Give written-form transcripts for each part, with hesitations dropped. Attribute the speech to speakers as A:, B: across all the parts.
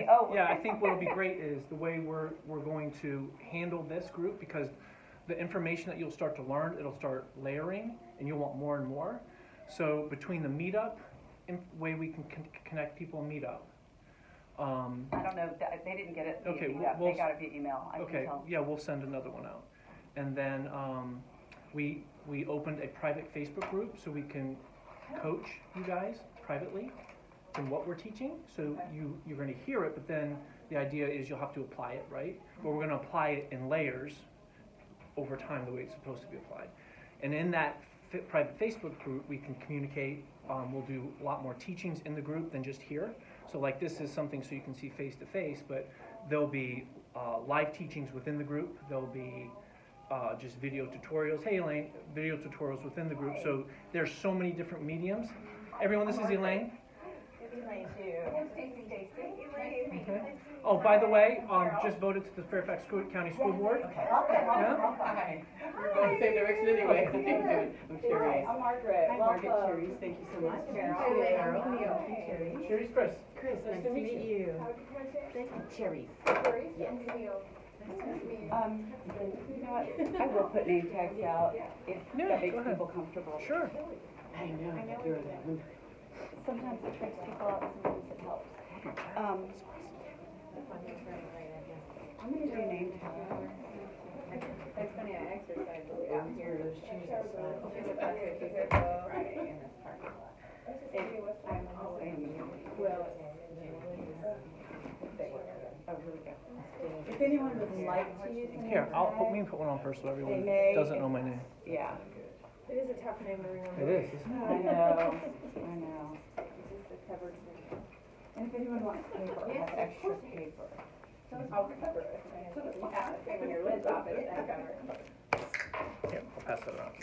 A: me. Oh.
B: Yeah, I think what'll be great is the way we're going to handle this group, because the information that you'll start to learn, it'll start layering, and you'll want more and more. So between the meetup way we can connect people in meetup.
A: I don't know. They didn't get it via
B: Okay,
A: meetup. They got it via email. I
B: okay,
A: can tell.
B: yeah, we'll send another one out. And then we opened a private Facebook group so we can coach you guys privately in what we're teaching. So you're going to hear it, but then the idea is you'll have to apply it, right? But we're going to apply it in layers over time the way it's supposed to be applied. And in that private Facebook group, we can communicate. We'll do a lot more teachings in the group than just here. So like this is something so you can see face to face, but there'll be live teachings within the group. There'll be just video tutorials. Hey Elaine, video tutorials within the group. So there's so many different mediums. Everyone, this is Elaine.
C: Elaine too. Stacy.
B: Okay. Oh, by the way, just voted to the Fairfax County School Board.
C: Okay.
B: Yeah?
C: Hi. We're going the same direction anyway. How you doing? I'm Sherry.
A: I'm Margaret.
C: Hi, Margaret. Sherry. Thank you so much.
A: Carol.
C: Sherry.
B: Sherry's Chris.
C: Chris, nice to meet you. Thank you. Cherries. Yes.
A: You know what? I will put name tags out if that makes people comfortable.
B: Sure.
C: I know you're that one.
A: Sometimes it freaks people out, sometimes it helps. I'm going to do name tags.
D: It's funny, I exercise
C: Out here, those chairs are so.
D: Friday in this parking lot. I'm hoping, well,
A: Oh, here we go. If anyone would like to use a name
B: Here,
A: tag,
B: we can put one on first so everyone
A: They may-
B: doesn't know my name.
A: yeah.
D: it is a tough name to remember.
B: It is, isn't it?
A: I know. And if anyone wants paper, I have extra paper.
D: I'll cover it. When your lid's off, it's that cover.
B: Here, I'll pass that around.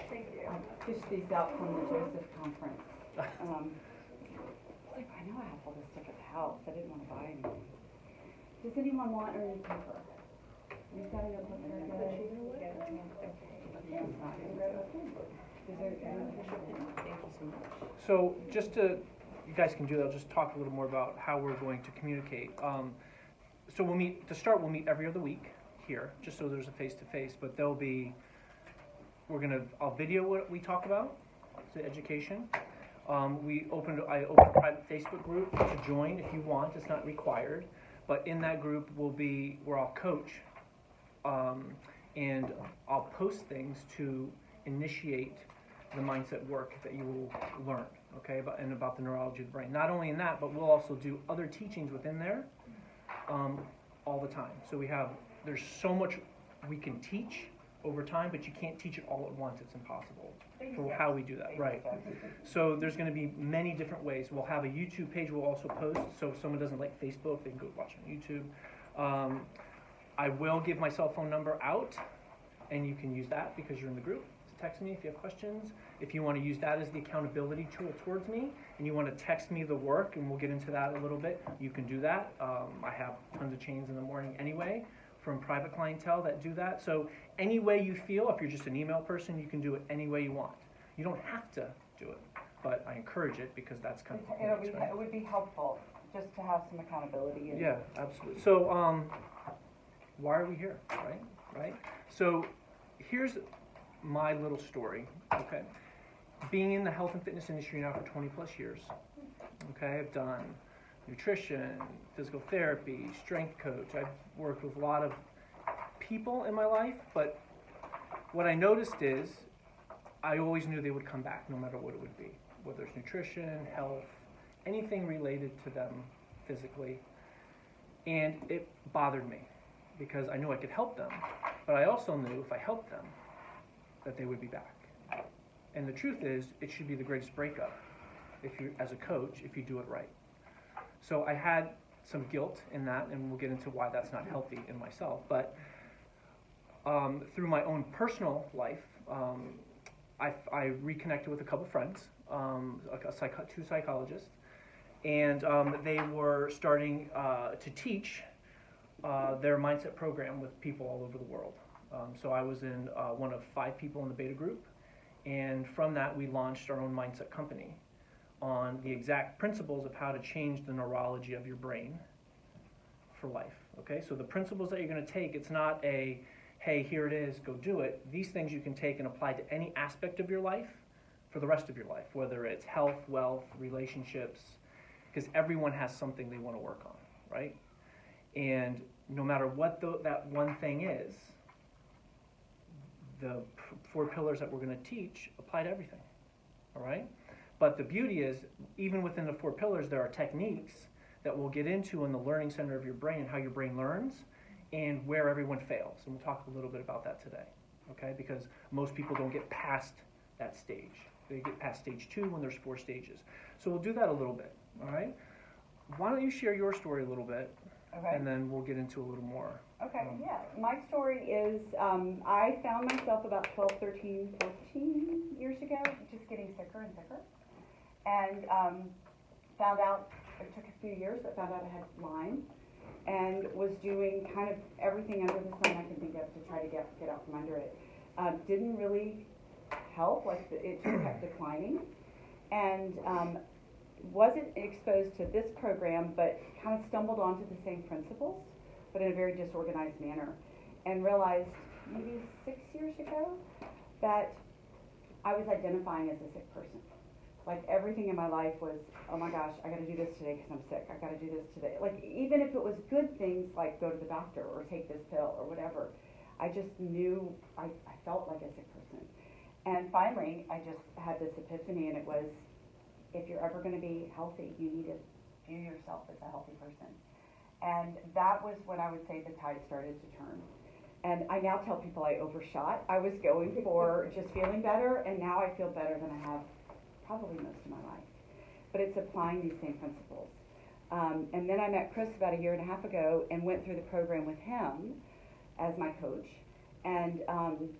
D: Thank you.
A: I fished these out from the Joseph conference. I know I have all this stuff at the house. I didn't want to buy anything. Does anyone want or need paper? You've got enough paper to get it?
C: Thank you so much.
B: So just to, you guys can do that, I'll just talk a little more about how we're going to communicate. So we'll meet every other week here, just so there's a face-to-face, but there'll be, I'll video what we talk about, the education. I opened a private Facebook group to join if you want, it's not required, but in that group where I'll coach, and I'll post things to initiate the mindset work that you will learn, okay, about the neurology of the brain. Not only in that, but we'll also do other teachings within there all the time. So there's so much we can teach over time, but you can't teach it all at once. It's impossible for how we do that, right? So there's going to be many different ways. We'll have a YouTube page we'll also post, so if someone doesn't like Facebook, they can go watch on YouTube. I will give my cell phone number out, and you can use that because you're in the group. Text me if you have questions. If you want to use that as the accountability tool towards me, and you want to text me the work, and we'll get into that a little bit, you can do that. I have tons of chains in the morning anyway from private clientele that do that. So any way you feel, if you're just an email person, you can do it any way you want. You don't have to do it, but I encourage it because that's kind of the point, right?
A: It would be helpful just to have some accountability.
B: Yeah, absolutely. So why are we here, right? So here's my little story, okay? Being in the health and fitness industry now for 20 plus years, okay? I've done nutrition, physical therapy, strength coach. I've worked with a lot of people in my life, but what I noticed is I always knew they would come back no matter what it would be, whether it's nutrition, health, anything related to them physically. And it bothered me because I knew I could help them, but I also knew if I helped them, that they would be back. And the truth is, it should be the greatest breakup as a coach, if you do it right. So I had some guilt in that, and we'll get into why that's not healthy in myself. But through my own personal life, I reconnected with a couple friends, two psychologists, and they were starting to teach their mindset program with people all over the world. So I was in one of 5 people in the beta group, and from that we launched our own mindset company on the exact principles of how to change the neurology of your brain for life, okay? So the principles that you're going to take, it's not a, hey, here it is, go do it. These things you can take and apply to any aspect of your life for the rest of your life, whether it's health, wealth, relationships, because everyone has something they want to work on, right? And no matter what that one thing is, the 4 pillars that we're going to teach apply to everything, all right? But the beauty is, even within the 4 pillars, there are techniques that we'll get into in the learning center of your brain, how your brain learns, and where everyone fails. And we'll talk a little bit about that today, okay? Because most people don't get past that stage. They get past stage 2 when there's 4 stages. So we'll do that a little bit, all right? Why don't you share your story a little bit,
A: Okay.
B: and then we'll get into a little more.
A: Okay, yeah. My story is I found myself about 12, 13, 14 years ago, just getting sicker and sicker. And found out, it took a few years, but found out I had Lyme and was doing kind of everything under the sun I can think of to try to get out from under it. Didn't really help, like it just kept declining. And wasn't exposed to this program, but kind of stumbled onto the same principles, but in a very disorganized manner, and realized maybe 6 years ago that I was identifying as a sick person. Like everything in my life was, oh my gosh, I got to do this today because I'm sick. I got to do this today. Like even if it was good things like go to the doctor or take this pill or whatever, I just knew I felt like a sick person. And finally, I just had this epiphany, and it was, if you're ever going to be healthy, you need to view yourself as a healthy person. And that was when I would say the tide started to turn. And I now tell people I overshot. I was going for just feeling better, and now I feel better than I have probably most of my life. But it's applying these same principles. And then I met Chris about a year and a half ago and went through the program with him as my coach. And it was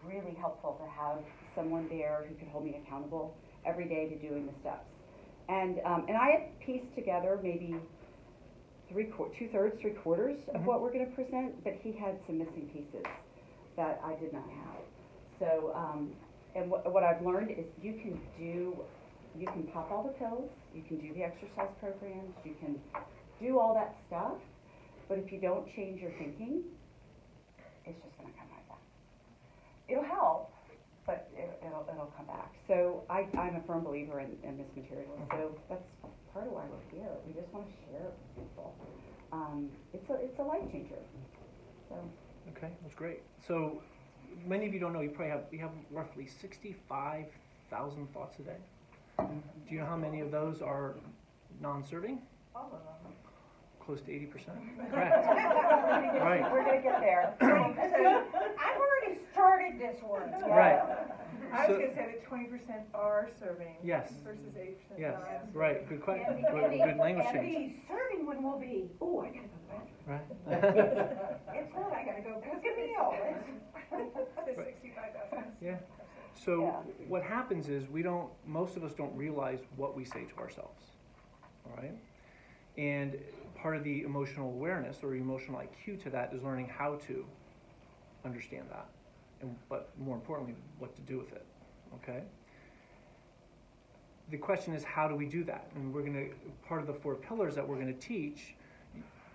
A: really helpful to have someone there who could hold me accountable every day to doing the steps. And I had pieced together maybe 2/3, 3/4 of what we're going to present, but he had some missing pieces that I did not have. So, and what I've learned is you can pop all the pills, you can do the exercise programs, you can do all that stuff, but if you don't change your thinking, it's just going to come right back. It'll help, but it'll come back. So I'm a firm believer in this material. So that's part of why we're here. We just want to share it with people. It's a life changer. So.
B: Okay, that's great. So many of you don't know, you have roughly 65,000 thoughts a day. Do you know how many of those are non-serving?
D: All of them.
B: Close to 80%. Correct. Right.
A: We're going to get there.
D: So I've already started this one.
A: Yes.
B: Right.
E: I was
B: So-
E: going to say that 20% are serving.
B: Yes.
E: Versus 80%
B: Yes.
E: not.
B: Right. Good question.
D: And
B: Good language
D: and
B: change.
D: the serving one will be, oh, I gotta go to the bathroom.
B: Right.
D: It's not, I gotta go cook a meal.
E: The 65,000.
B: Yeah. So
A: Yeah.
B: what happens is most of us don't realize what we say to ourselves. All right. And part of the emotional awareness or emotional IQ to that is learning how to understand that, but more importantly, what to do with it. Okay. The question is, how do we do that? And part of the 4 pillars that we're going to teach,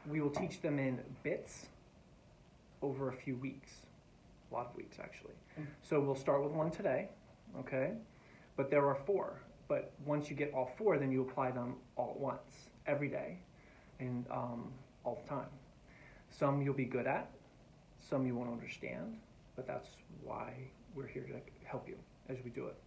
B: we will teach them in bits over a few weeks, a lot of weeks actually. So we'll start with 1 today, okay? But there are 4. But once you get all 4, then you apply them all at once, every day, and all the time. Some you'll be good at, some you won't understand, but that's why we're here to help you as we do it.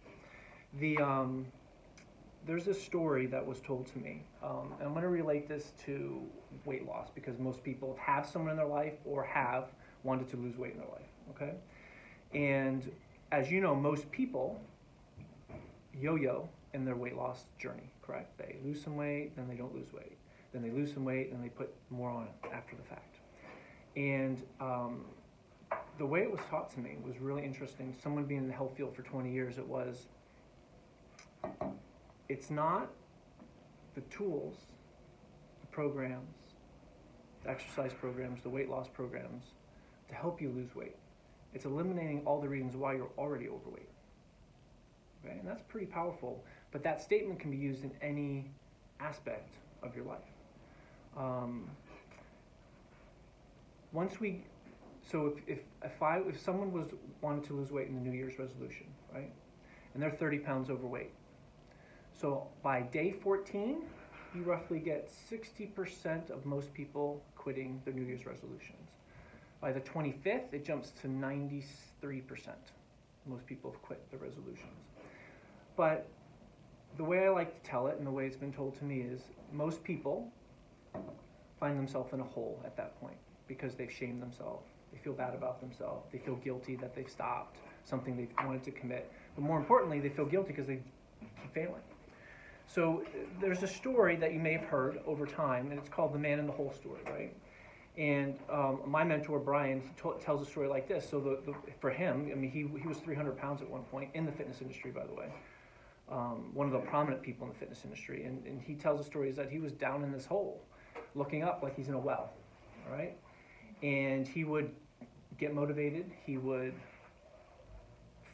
B: There's a story that was told to me, and I'm going to relate this to weight loss because most people have someone in their life or have wanted to lose weight in their life, okay? And as you know, most people yo-yo in their weight loss journey, correct? They lose some weight, then they don't lose weight. Then they lose some weight, and they put more on after the fact. And the way it was taught to me was really interesting. Someone being in the health field for 20 years, it's not the tools, the programs, the exercise programs, the weight loss programs to help you lose weight. It's eliminating all the reasons why you're already overweight. Okay? And that's pretty powerful, but that statement can be used in any aspect of your life. once we, so if someone wanted to lose weight in the New Year's resolution, right, and they're 30 pounds overweight, so by day 14, you roughly get 60% of most people quitting their New Year's resolutions. By the 25th, it jumps to 93%. Most people have quit the resolutions. But the way I like to tell it, and the way it's been told to me, is most people find themselves in a hole at that point because they've shamed themselves. They feel bad about themselves. They feel guilty that they've stopped something they've wanted to commit. But more importantly, they feel guilty because they keep failing. So there's a story that you may have heard over time, and it's called the man in the hole story, right? And my mentor, Brian, tells a story like this. So for him, I mean, he was 300 pounds at one point in the fitness industry, by the way. One of the prominent people in the fitness industry. And he tells a story is that he was down in this hole, looking up like he's in a well, all right? And he would get motivated. He would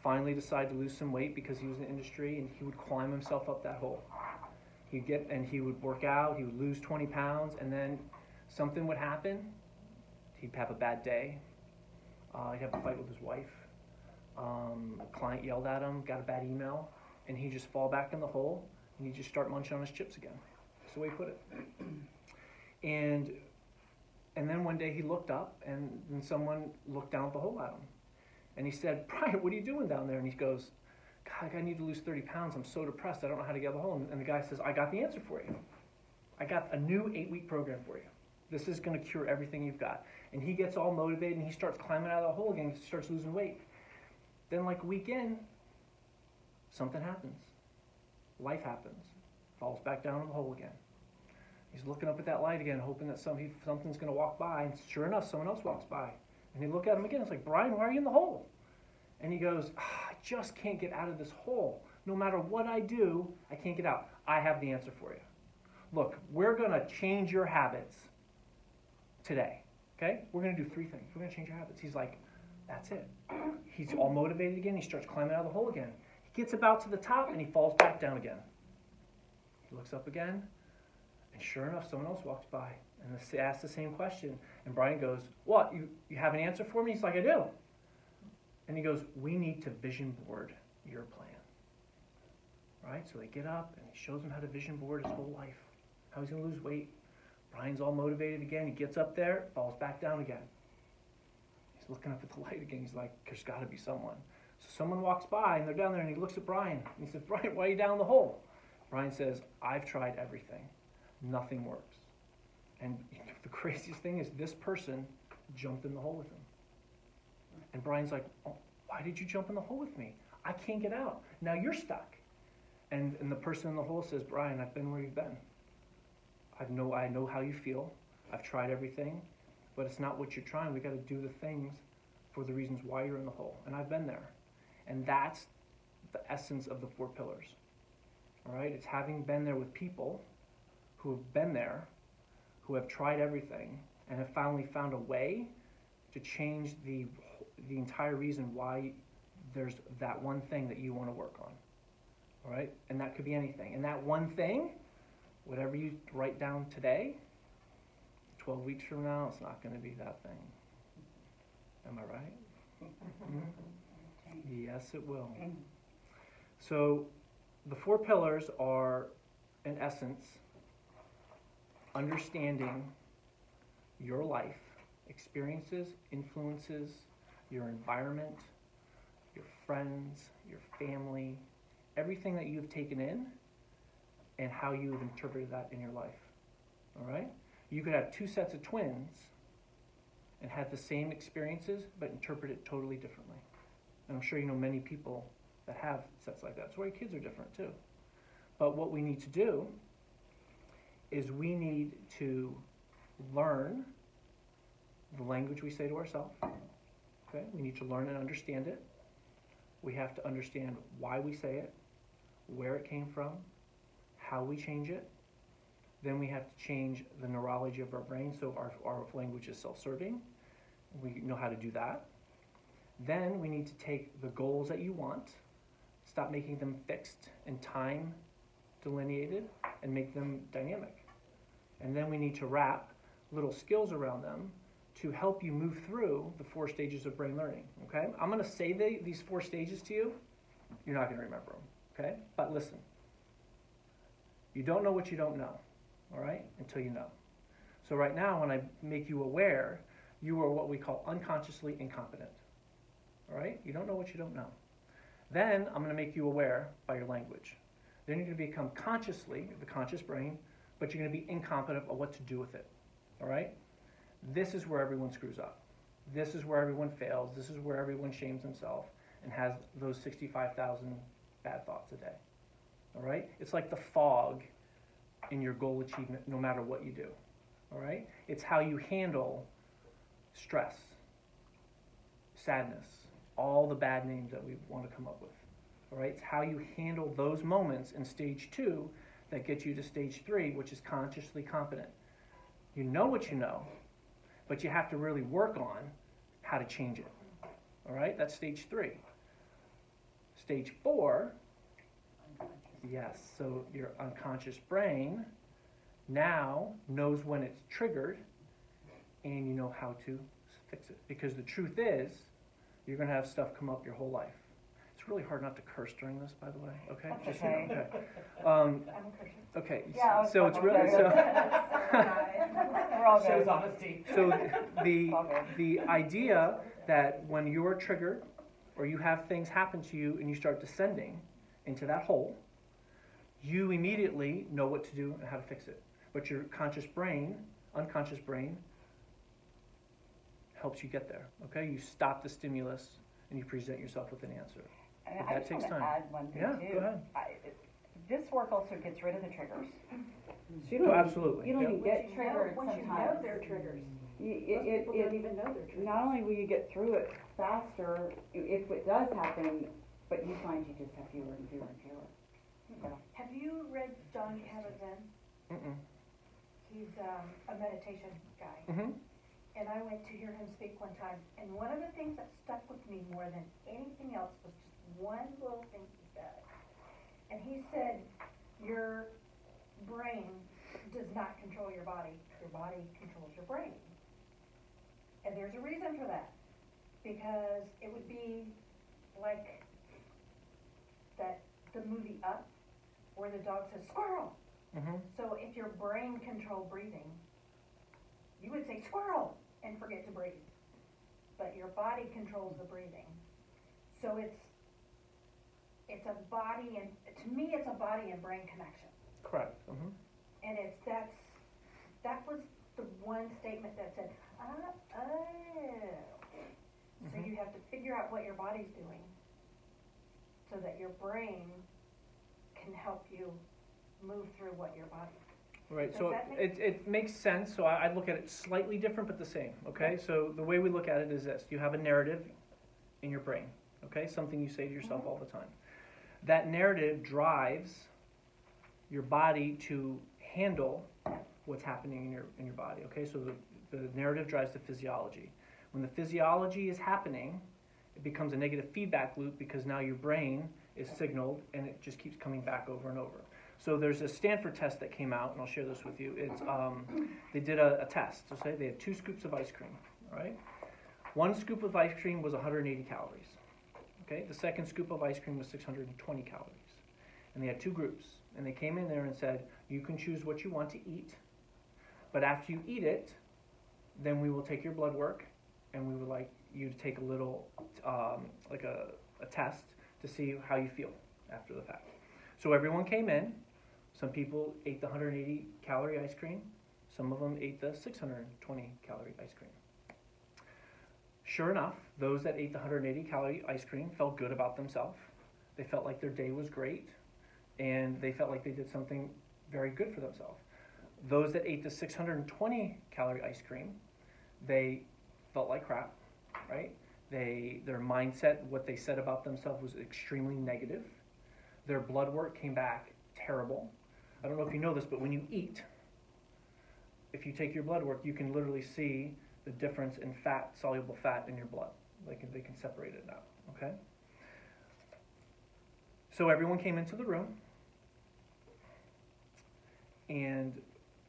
B: finally decide to lose some weight because he was in the industry, and he would climb himself up that hole. He would work out, he would lose 20 pounds, and then something would happen. He'd have a bad day. He'd have a fight with his wife. A client yelled at him, got a bad email, and he'd just fall back in the hole, and he'd just start munching on his chips again. That's the way he put it. And then one day he looked up, and then someone looked down at the hole at him. And he said, "Brian, what are you doing down there?" And he goes, "God, I need to lose 30 pounds. I'm so depressed. I don't know how to get out of the hole." And the guy says, "I got the answer for you. I got a new 8-week program for you. This is going to cure everything you've got." And he gets all motivated, and he starts climbing out of the hole again. He starts losing weight. Then like a week in, something happens. Life happens. Falls back down in the hole again. He's looking up at that light again, hoping that something's going to walk by. And sure enough, someone else walks by. And they look at him again. It's like, "Brian, why are you in the hole?" And he goes, "I just can't get out of this hole. No matter what I do, I can't get out. I have the answer for you. Look, we're going to change your habits today. Okay? We're going to do 3 things. We're going to change your habits." He's like, that's it. He's all motivated again. He starts climbing out of the hole again. He gets about to the top, and he falls back down again. He looks up again, and sure enough, someone else walks by. And they ask the same question. And Brian goes, "What, you have an answer for me?" He's like, "I do." And he goes, "We need to vision board your plan." Right? So they get up, and he shows him how to vision board his whole life, how he's going to lose weight. Brian's all motivated again. He gets up there, falls back down again. He's looking up at the light again. He's like, "There's got to be someone." So someone walks by, and they're down there, and he looks at Brian. And he says, "Brian, why are you down the hole?" Brian says, "I've tried everything. Nothing works." And the craziest thing is this person jumped in the hole with him. And Brian's like, "Oh, why did you jump in the hole with me? I can't get out. Now you're stuck." And the person in the hole says, "Brian, I've been where you've been. I know how you feel. I've tried everything, but it's not what you're trying. We got to do the things for the reasons why you're in the hole. And I've been there." And that's the essence of the 4 pillars. All right? It's having been there with people who have been there, who have tried everything, and have finally found a way to change the entire reason why there's that one thing that you want to work on. All right? And that could be anything. And that one thing, whatever you write down today, 12 weeks from now, it's not going to be that thing. Am I right? Yes, it will. So the 4 pillars are, in essence, understanding your life, experiences, influences, your environment, your friends, your family, everything that you've taken in, and how you've interpreted that in your life. All right? You could have 2 sets of twins and have the same experiences, but interpret it totally differently. And I'm sure you know many people that have sets like that. That's why your kids are different too. But what we need to do is we need to learn the language we say to ourselves. Okay? We need to learn and understand it. We have to understand why we say it, where it came from, how we change it. Then we have to change the neurology of our brain so our language is self-serving. We know how to do that. Then we need to take the goals that you want, stop making them fixed and time delineated, and make them dynamic. And then we need to wrap little skills around them to help you move through the 4 stages of brain learning, okay? I'm going to say these 4 stages to you. You're not going to remember them, okay? But listen, you don't know what you don't know, all right, until you know. So right now, when I make you aware, you are what we call unconsciously incompetent, all right? You don't know what you don't know. Then I'm going to make you aware by your language. Then you're going to become consciously, the conscious brain, but you're going to be incompetent of what to do with it, all right? This is where everyone screws up. This is where everyone fails. This is where everyone shames himself and has those 65,000 bad thoughts a day, all right? It's like the fog in your goal achievement no matter what you do, all right? It's how you handle stress, sadness, all the bad names that we want to come up with, all right? It's how you handle those moments in stage 2 that gets you to stage 3, which is consciously competent. You know what you know, but you have to really work on how to change it, all right? That's stage 3. Stage 4, yes, so your unconscious brain now knows when it's triggered and you know how to fix it. Because the truth is, you're going to have stuff come up your whole life. It's really hard not to curse during this, by the way. Okay.
A: That's
B: Just,
A: okay.
B: okay.
A: I'm a Christian.
B: Okay.
A: Yeah,
B: so it's really so.
A: We're all
C: Shows
A: good.
C: honesty.
B: So the idea that when you're triggered or you have things happen to you and you start descending into that hole, you immediately know what to do and how to fix it. But your conscious brain, unconscious brain, helps you get there. Okay, you stop the stimulus and you present yourself with an answer.
A: And
B: But
A: I
B: that
A: just
B: takes
A: want to
B: time.
A: add one thing
B: Yeah,
A: too.
B: go ahead.
A: This work also gets rid of the triggers. So you
B: Oh,
A: don't
B: absolutely.
A: You don't
B: Yep.
A: even get triggered
D: Once you know
A: sometimes.
D: they're triggers.
A: It,
D: Most people don't even know they're triggers.
A: not only will you get through it faster, if it does happen, but you find you just have fewer and fewer and fewer. So,
E: Have you read John Kabat-Zinn?
B: Mm-mm.
E: He's a meditation guy.
B: Mm-hmm.
E: And I went to hear him speak one time, and one of the things that stuck with me more than anything else was just one little thing he said. And he said, your brain does not control your body controls your brain. And there's a reason for that, because it would be like that the movie Up, where the dog says, squirrel.
B: Mm-hmm.
E: So if your brain controlled breathing, you would say squirrel and forget to breathe. But your body controls the breathing. So it's a body, and to me it's a body and brain connection.
B: Correct. Mm-hmm.
E: And that was the one statement that said, oh. So you have to figure out what your body's doing so that your brain can help you move through what your body.
B: Right,
E: Does
B: so
E: that make-
B: it makes sense. So I look at it slightly different but the same, okay? So the way we look at it is this. You have a narrative in your brain, okay? Something you say to yourself all the time. That narrative drives your body to handle what's happening in your body, okay? So the narrative drives the physiology. When the physiology is happening, it becomes a negative feedback loop because now your brain is signaled and it just keeps coming back over and over. So there's a Stanford test that came out, and I'll share this with you. It's they did a test. So say they had 2 scoops of ice cream, right? 1 scoop of ice cream was 180 calories. Okay, the second scoop of ice cream was 620 calories. And they had 2 groups, and they came in there and said, you can choose what you want to eat, but after you eat it, then we will take your blood work, and we would like you to take a little, like a test to see how you feel after the fact. So everyone came in. Some people ate the 180 calorie ice cream. Some of them ate the 620 calorie ice cream. Sure enough, those that ate the 180 calorie ice cream felt good about themselves. They felt like their day was great, and they felt like they did something very good for themselves. Those that ate the 620 calorie ice cream, they felt like crap, right? Their mindset, what they said about themselves was extremely negative. Their blood work came back terrible. I don't know if you know this, but when you eat, if you take your blood work, you can literally see the difference in fat, soluble fat in your blood. They can separate it now, okay? So everyone came into the room, and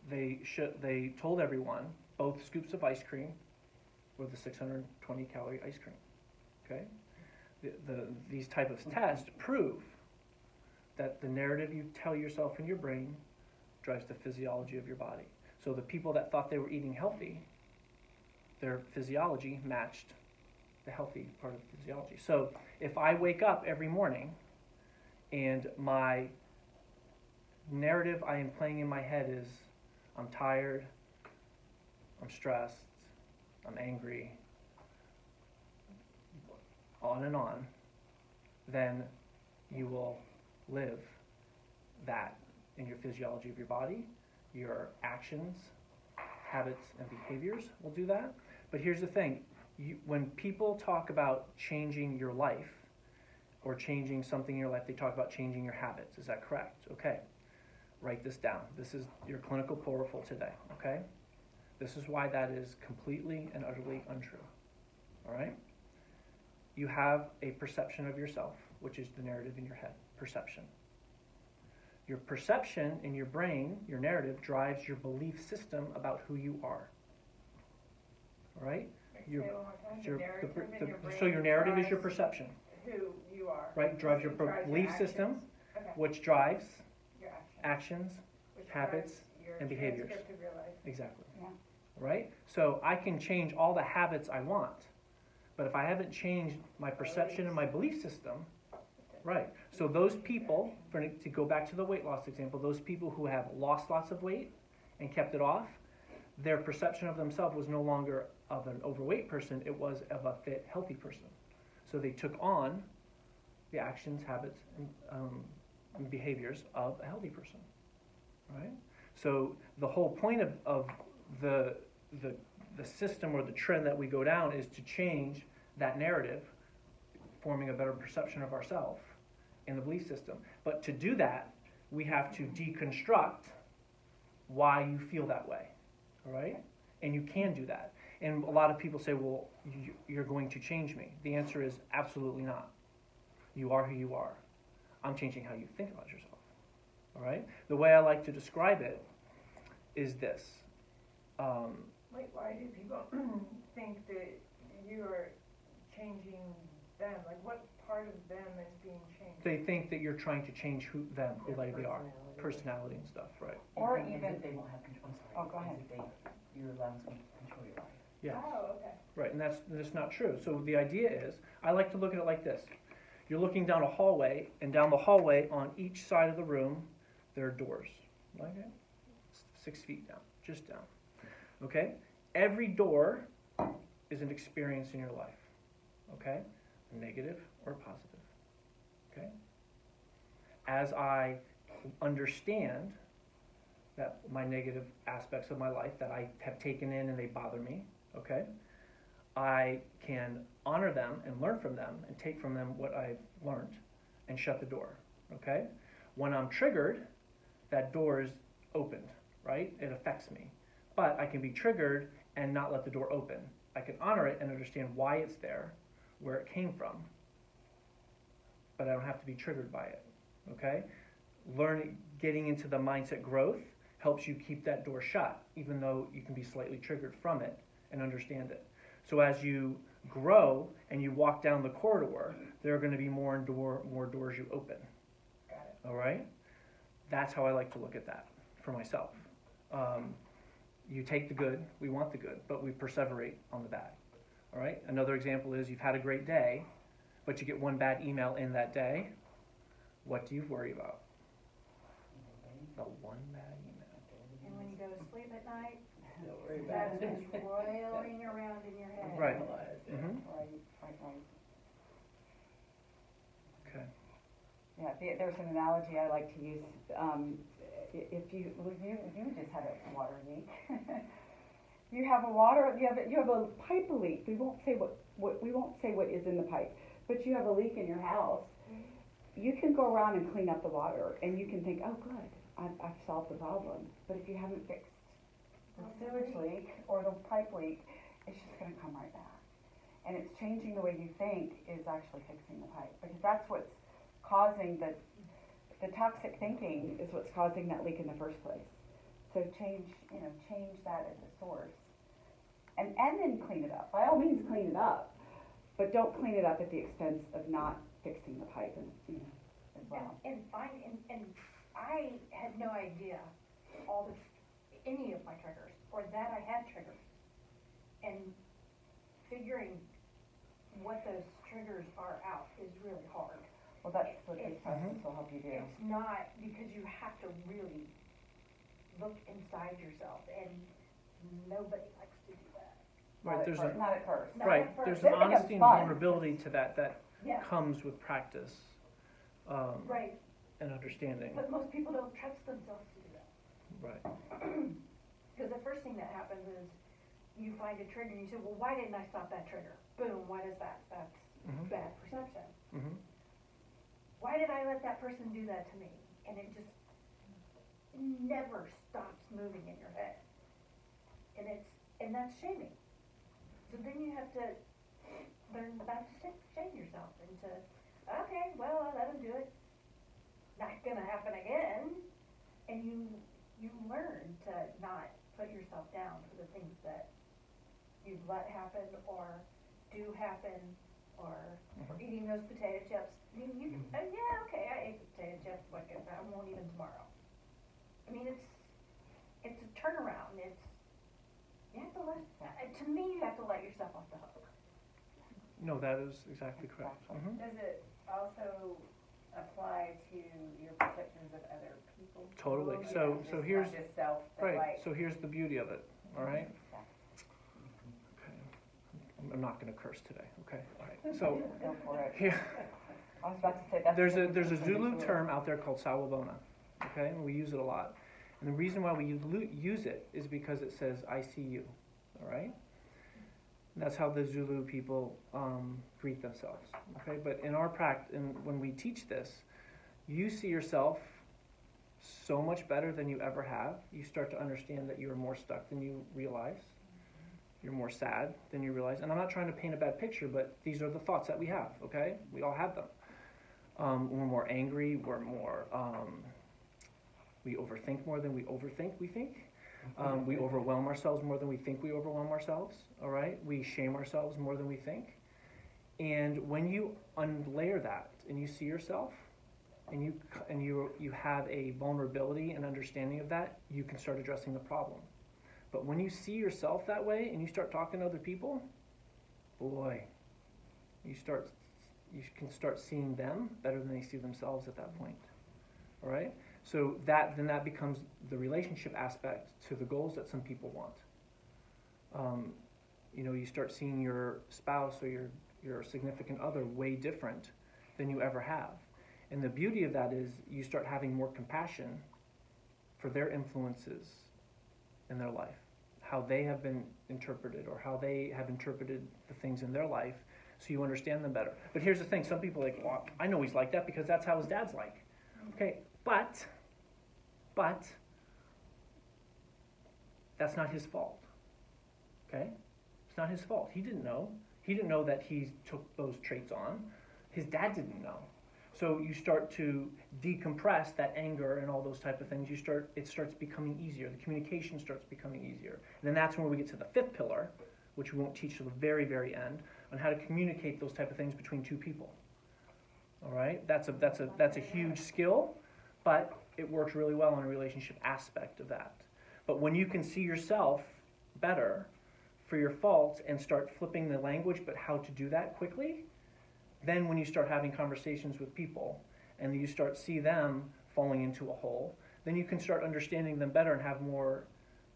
B: they told everyone both scoops of ice cream or the 620 calorie ice cream. Okay? These type of tests prove that the narrative you tell yourself in your brain drives the physiology of your body. So the people that thought they were eating healthy, their physiology matched the healthy part of physiology. So if I wake up every morning and my narrative I am playing in my head is I'm tired, I'm stressed, I'm angry, on, then you will live that in your physiology of your body. Your actions, habits, and behaviors will do that. But here's the thing. When people talk about changing your life or changing something in your life, they talk about changing your habits. Is that correct? Okay. Write this down. This is your clinical profile today, okay? This is why that is completely and utterly untrue, all right? You have a perception of yourself, which is the narrative in your head, perception. Your perception in your brain, your narrative, drives your belief system about who you are, all right? So your narrative is your perception.
D: Who you are.
B: Right, drives your belief system, which drives
D: your
B: actions,
D: which
B: habits,
D: drives your
B: and behaviors.
D: transcript of your life.
B: Exactly.
A: Yeah.
B: Right? So I can change all the habits I want, but if I haven't changed my perception and my belief system, right. So those people, to go back to the weight loss example, those people who have lost lots of weight and kept it off, their perception of themselves was no longer of an overweight person, it was of a fit, healthy person. So they took on the actions, habits, and behaviors of a healthy person, right? So the whole point of the system or the trend that we go down is to change that narrative, forming a better perception of ourselves in the belief system. But to do that, we have to deconstruct why you feel that way, all right? And you can do that. And a lot of people say, well, you're going to change me. The answer is absolutely not. You are who you are. I'm changing how you think about yourself. All right? The way I like to describe it is this.
D: Wait, why do people think that you are changing them? Like, what part of them is being changed?
B: They think that you're trying to change who they are, personality and stuff, right?
A: Or
F: And
A: even
F: that they won't have control. I'm sorry.
A: Oh, go ahead.
F: You're allowing them to control your life.
B: Yes.
D: Oh, okay.
B: Right, and that's not true. So the idea is, I like to look at it like this. You're looking down a hallway, and down the hallway on each side of the room, there are doors. Okay? 6 feet down, just down. Okay? Every door is an experience in your life. Okay? Negative or positive. Okay? As I understand that my negative aspects of my life that I have taken in and they bother me, okay, I can honor them and learn from them and take from them what I've learned and shut the door, okay? When I'm triggered, that door is opened, right? It affects me. But I can be triggered and not let the door open. I can honor it and understand why it's there, where it came from, but I don't have to be triggered by it, okay? Getting into the mindset growth helps you keep that door shut, even though you can be slightly triggered from it and understand it. So as you grow and you walk down the corridor, there are going to be more doors you open.
D: Got it.
B: All right? That's how I like to look at that for myself. You take the good, we want the good, but we perseverate on the bad. All right? Another example is you've had a great day, but you get one bad email in that day. What do you worry about? The one bad email.
E: And when you go to sleep at night,
F: Don't worry about
E: that's
F: it.
E: just roiling around in your head.
B: Right.
A: right.
B: Okay.
A: Yeah, there's an analogy I like to use. If you just had a water leak. You have a pipe leak. We won't say what is in the pipe, but you have a leak in your house. You can go around and clean up the water, and you can think, oh, good, I've solved the problem. But if you haven't fixed the sewage leak or the pipe leak, it's just going to come right back. And it's changing the way you think is actually fixing the pipe, because that's what's causing the toxic thinking is what's causing that leak in the first place. So change that at the source. and then clean it up. By all means, clean it up, but don't clean it up at the expense of not fixing the pipe and, as well.
E: And I had no idea any of my triggers, or that I had triggers. And figuring what those triggers are out is really hard.
A: Well, that's what this process will help you do.
E: It's not, because you have to really look inside yourself, and nobody likes to do that.
B: Right, there's
A: Not at first.
E: Not
B: right,
E: at first.
B: there's
A: Then
B: an
A: it becomes
B: honesty and
A: fun.
B: vulnerability to that
E: Yeah.
B: comes with practice,
E: Right,
B: and understanding.
E: but most people don't trust themselves to do that.
B: Right.
E: Because the first thing that happens is you find a trigger and you say, well, why didn't I stop that trigger? Boom, what is that? That's
B: Mhm.
E: bad perception.
B: Mhm.
E: Why did I let that person do that to me? And it just never stops moving in your head. And that's shaming. So then you have to learn not to shame yourself into, okay, well, I'll let him do it. Not gonna happen again. And you learn to not put yourself down for the things that you've let happen or do happen, or eating those potato chips. I mean, you can, yeah, okay, I ate the potato chips, but I won't eat them tomorrow. I mean, it's a turnaround. You have to to me, you have to let yourself off the hook.
B: No, that is exactly correct. Mhm.
G: Does it also apply to your perceptions of other people?
B: Totally.
G: Yeah,
B: So
G: just
B: here's
G: not just self, but
B: right.
G: like,
B: So here's the beauty of it. All right. Okay. I'm not going to curse today. Okay. All right. So
A: Go for it.
B: here,
A: I was about to say that's.
B: there's a Zulu term out there called sawubona. Okay, and we use it a lot. And the reason why we use it is because it says "I see you." All right. And that's how the Zulu people greet themselves. Okay, but in our practice, when we teach this, you see yourself so much better than you ever have. You start to understand that you are more stuck than you realize. You're more sad than you realize. And I'm not trying to paint a bad picture, but these are the thoughts that we have, okay? We all have them. We're more angry. We're more, we overthink more than we think. We overwhelm ourselves more than we think we overwhelm ourselves, all right? We shame ourselves more than we think. And when you unlayer that and you see yourself, and you have a vulnerability and understanding of that, you can start addressing the problem. But when you see yourself that way and you start talking to other people, boy, you can start seeing them better than they see themselves at that point. All right? So then that becomes the relationship aspect to the goals that some people want. You start seeing your spouse or your significant other way different than you ever have. And the beauty of that is you start having more compassion for their influences in their life, how they have been interpreted or how they have interpreted the things in their life, so you understand them better. But here's the thing, some people are like, well, I know he's like that because that's how his dad's like. Okay, but that's not his fault. Okay? It's not his fault. He didn't know. He didn't know that he took those traits on. His dad didn't know. So you start to decompress that anger and all those type of things. It starts becoming easier. The communication starts becoming easier. And then that's when we get to the fifth pillar, which we won't teach till the very, very end, on how to communicate those type of things between two people. All right? That's a huge skill, but it works really well in a relationship aspect of that. But when you can see yourself better for your faults and start flipping the language, but how to do that quickly, then when you start having conversations with people and you start see them falling into a hole, then you can start understanding them better and have more,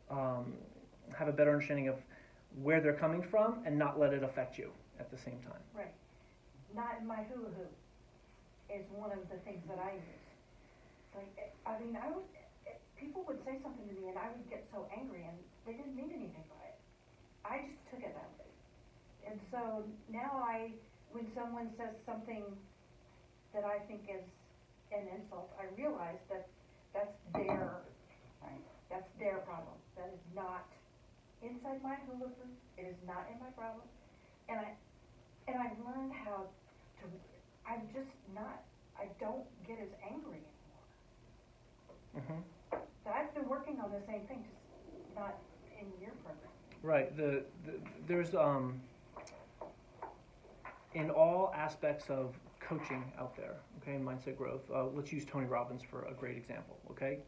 B: have a better understanding of where they're coming from and not let it affect you at the same time.
E: Right. Not in my hula hoop is one of the things that I use. Like, I mean, people would say something to me and I would get so angry and they didn't mean anything by it. I just took it that way. And so now when someone says something that I think is an insult, I realize that that's their problem. That is not inside my hula hoop. It is not in my problem. And I've learned how to, I don't get as angry anymore.
B: Mm-hmm.
E: So I've been working on the same thing, just not in your program.
B: Right. There's in all aspects of coaching out there, okay, mindset growth. Let's use Tony Robbins for a great example. Okay,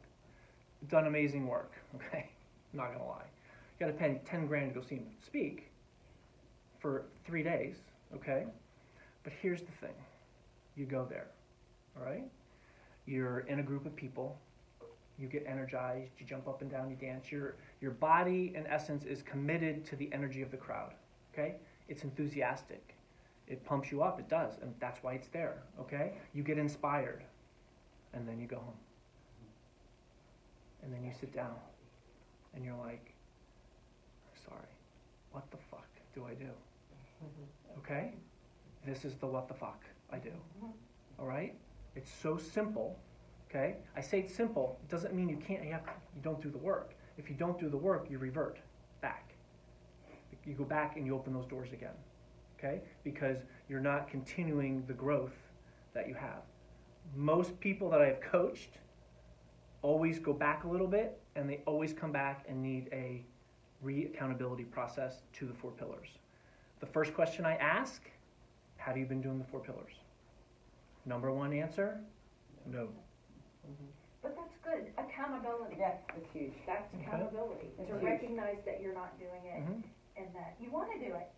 B: done amazing work. Okay, not gonna lie. You got to pay 10 grand to go see him speak for 3 days. Okay, but here's the thing: you go there, all right? You're in a group of people. You get energized. You jump up and down. You dance. Your body, in essence, is committed to the energy of the crowd. Okay, it's enthusiastic. It pumps you up. It does, and that's why it's there. Okay, you get inspired, and then you go home, and then you sit down, and you're like, sorry, what the fuck do I do? Okay, this is the what the fuck I do. All right, it's so simple. Okay, I say it's simple. It doesn't mean you don't do the work. If you don't do the work, you revert back. You go back and you open those doors again. Okay, because you're not continuing the growth that you have. Most people that I have coached always go back a little bit, and they always come back and need a re-accountability process to the 4 pillars. The first question I ask, have you been doing the 4 pillars? Number 1 answer, no.
E: But that's good, accountability.
F: Yes, it's huge.
E: That's accountability,
F: It's
E: to
F: huge.
E: recognize that you're not doing it and that you want to do it.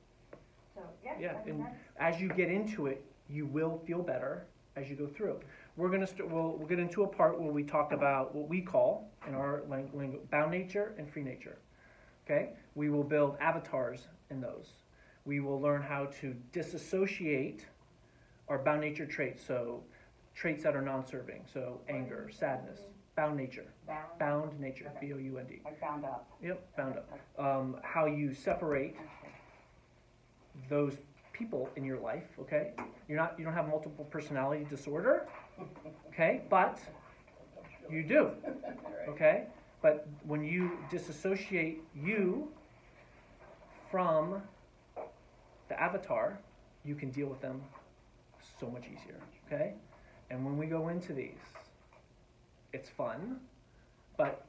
E: So, yeah, I mean,
B: And
E: that's,
B: as you get into it, you will feel better as you go through. We're gonna we'll get into a part where we talk about what we call in our language bound nature and free nature. Okay, we will build avatars in those. We will learn how to disassociate our bound nature traits. So traits that are non-serving. So anger, sadness, bound nature, bound nature,
F: Okay.
B: B-O-U-N-D.
F: I found out.
B: Yep, bound up. How you separate those people in your life, okay? You don't have multiple personality disorder, okay? But you do, okay? But when you disassociate you from the avatar, you can deal with them so much easier, okay? And when we go into these, it's fun, but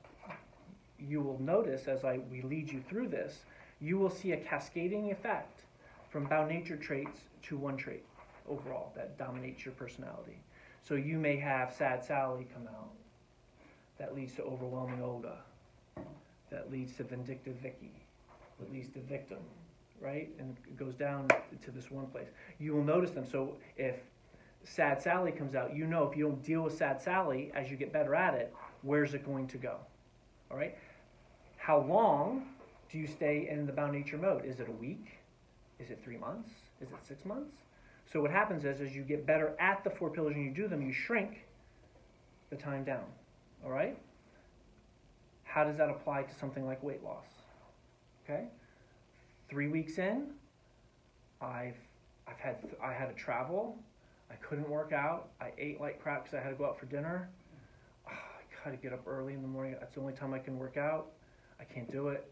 B: you will notice as we lead you through this, you will see a cascading effect from bound nature traits to one trait overall that dominates your personality. So you may have sad Sally come out. That leads to overwhelming Olga. That leads to vindictive Vicky. That leads to victim, right? And it goes down to this one place. You will notice them. So if sad Sally comes out, you know if you don't deal with sad Sally as you get better at it, where's it going to go? All right? How long do you stay in the bound nature mode? Is it a week? Is it 3 months? Is it 6 months? So what happens is, as you get better at the 4 pillars and you do them, you shrink the time down. All right? How does that apply to something like weight loss? Okay? 3 weeks in, I had to travel. I couldn't work out. I ate like crap because I had to go out for dinner. I got to get up early in the morning. That's the only time I can work out. I can't do it.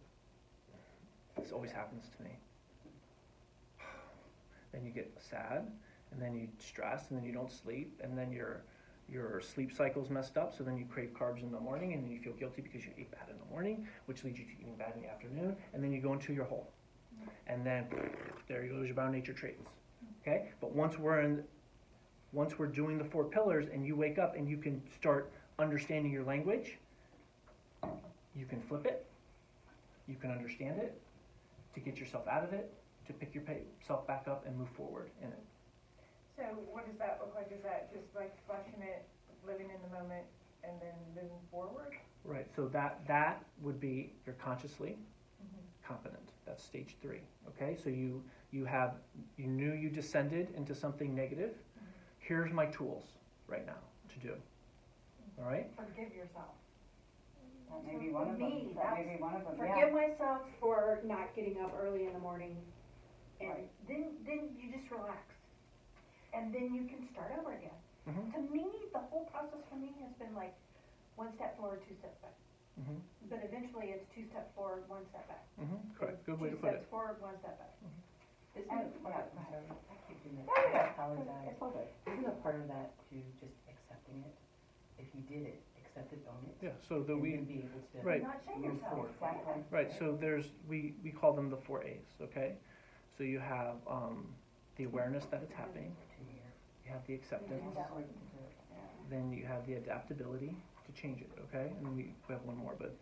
B: This always happens to me. Then you get sad, and then you stress, and then you don't sleep, and then your sleep cycle's messed up, so then you crave carbs in the morning, and then you feel guilty because you ate bad in the morning, which leads you to eating bad in the afternoon, and then you go into your hole. And then there goes your bound nature traits. Okay? But once we're doing the 4 pillars and you wake up and you can start understanding your language, you can flip it, you can understand it, to get yourself out of it, to pick yourself back up and move forward in it.
D: So what does that look like? Is that just like fleshing it, living in the moment, and then moving forward?
B: Right, so that would be you're consciously competent. That's stage 3. Okay, so you knew you descended into something negative. Here's my tools right now to do. All right?
E: forgive yourself.
F: That may be one of them.
E: Me,
F: That may be one of them, yeah.
E: Forgive myself for not getting up early in the morning, and
F: Right.
E: then you just relax, and then you can start over again.
B: Mhm.
E: To me, the whole process for me has been like 1 step forward, 2 steps back.
B: Mhm.
E: But eventually, it's 2 steps forward, 1 step back.
B: Mhm. Correct. Good way to
E: 2
B: put
E: steps
B: it.
E: forward, 1 step back.
F: Isn't
A: And-
F: it, yeah, I'm sorry, I keep doing that,
A: No, no,
F: I apologize.
A: It's all good.
F: Isn't a part of that to just accepting it? If you did it, accept set the donuts.
B: Yeah, so that
F: And
B: we,
F: then be able to.
B: right.
E: Not shame
F: Move
E: yourself.
F: forward.
A: Exactly.
B: Right, so we call them the 4 A's, okay? So you have the awareness that it's happening,
F: 2 year.
B: you have the acceptance,
F: Yeah.
B: then you have the adaptability to change it, okay? And we have one more, but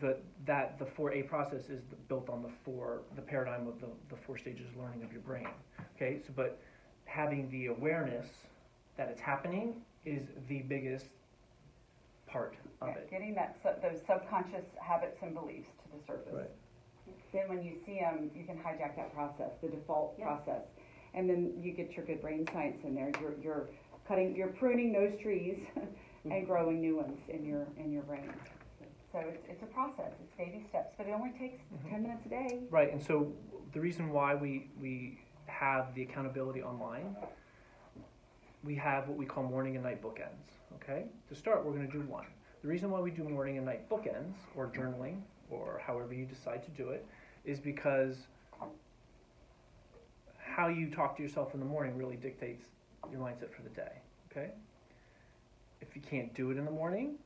B: the 4A process is built on the paradigm of the 4 stages of learning of your brain, okay? So, but having the awareness that it's happening is the biggest part of it.
A: Getting those subconscious habits and beliefs to the surface.
B: Right.
A: Then when you see them, you can hijack that process, the default
E: Yeah.
A: process. And then you get your good brain science in there. You're pruning those trees and growing new ones in your brain. So it's a process, it's baby steps, but it only takes 10 minutes a day.
B: Right, and so the reason why we have the accountability online, we have what we call morning and night bookends, okay? To start, we're going to do one. The reason why we do morning and night bookends, or journaling, or however you decide to do it, is because how you talk to yourself in the morning really dictates your mindset for the day, okay? If you can't do it in the morning,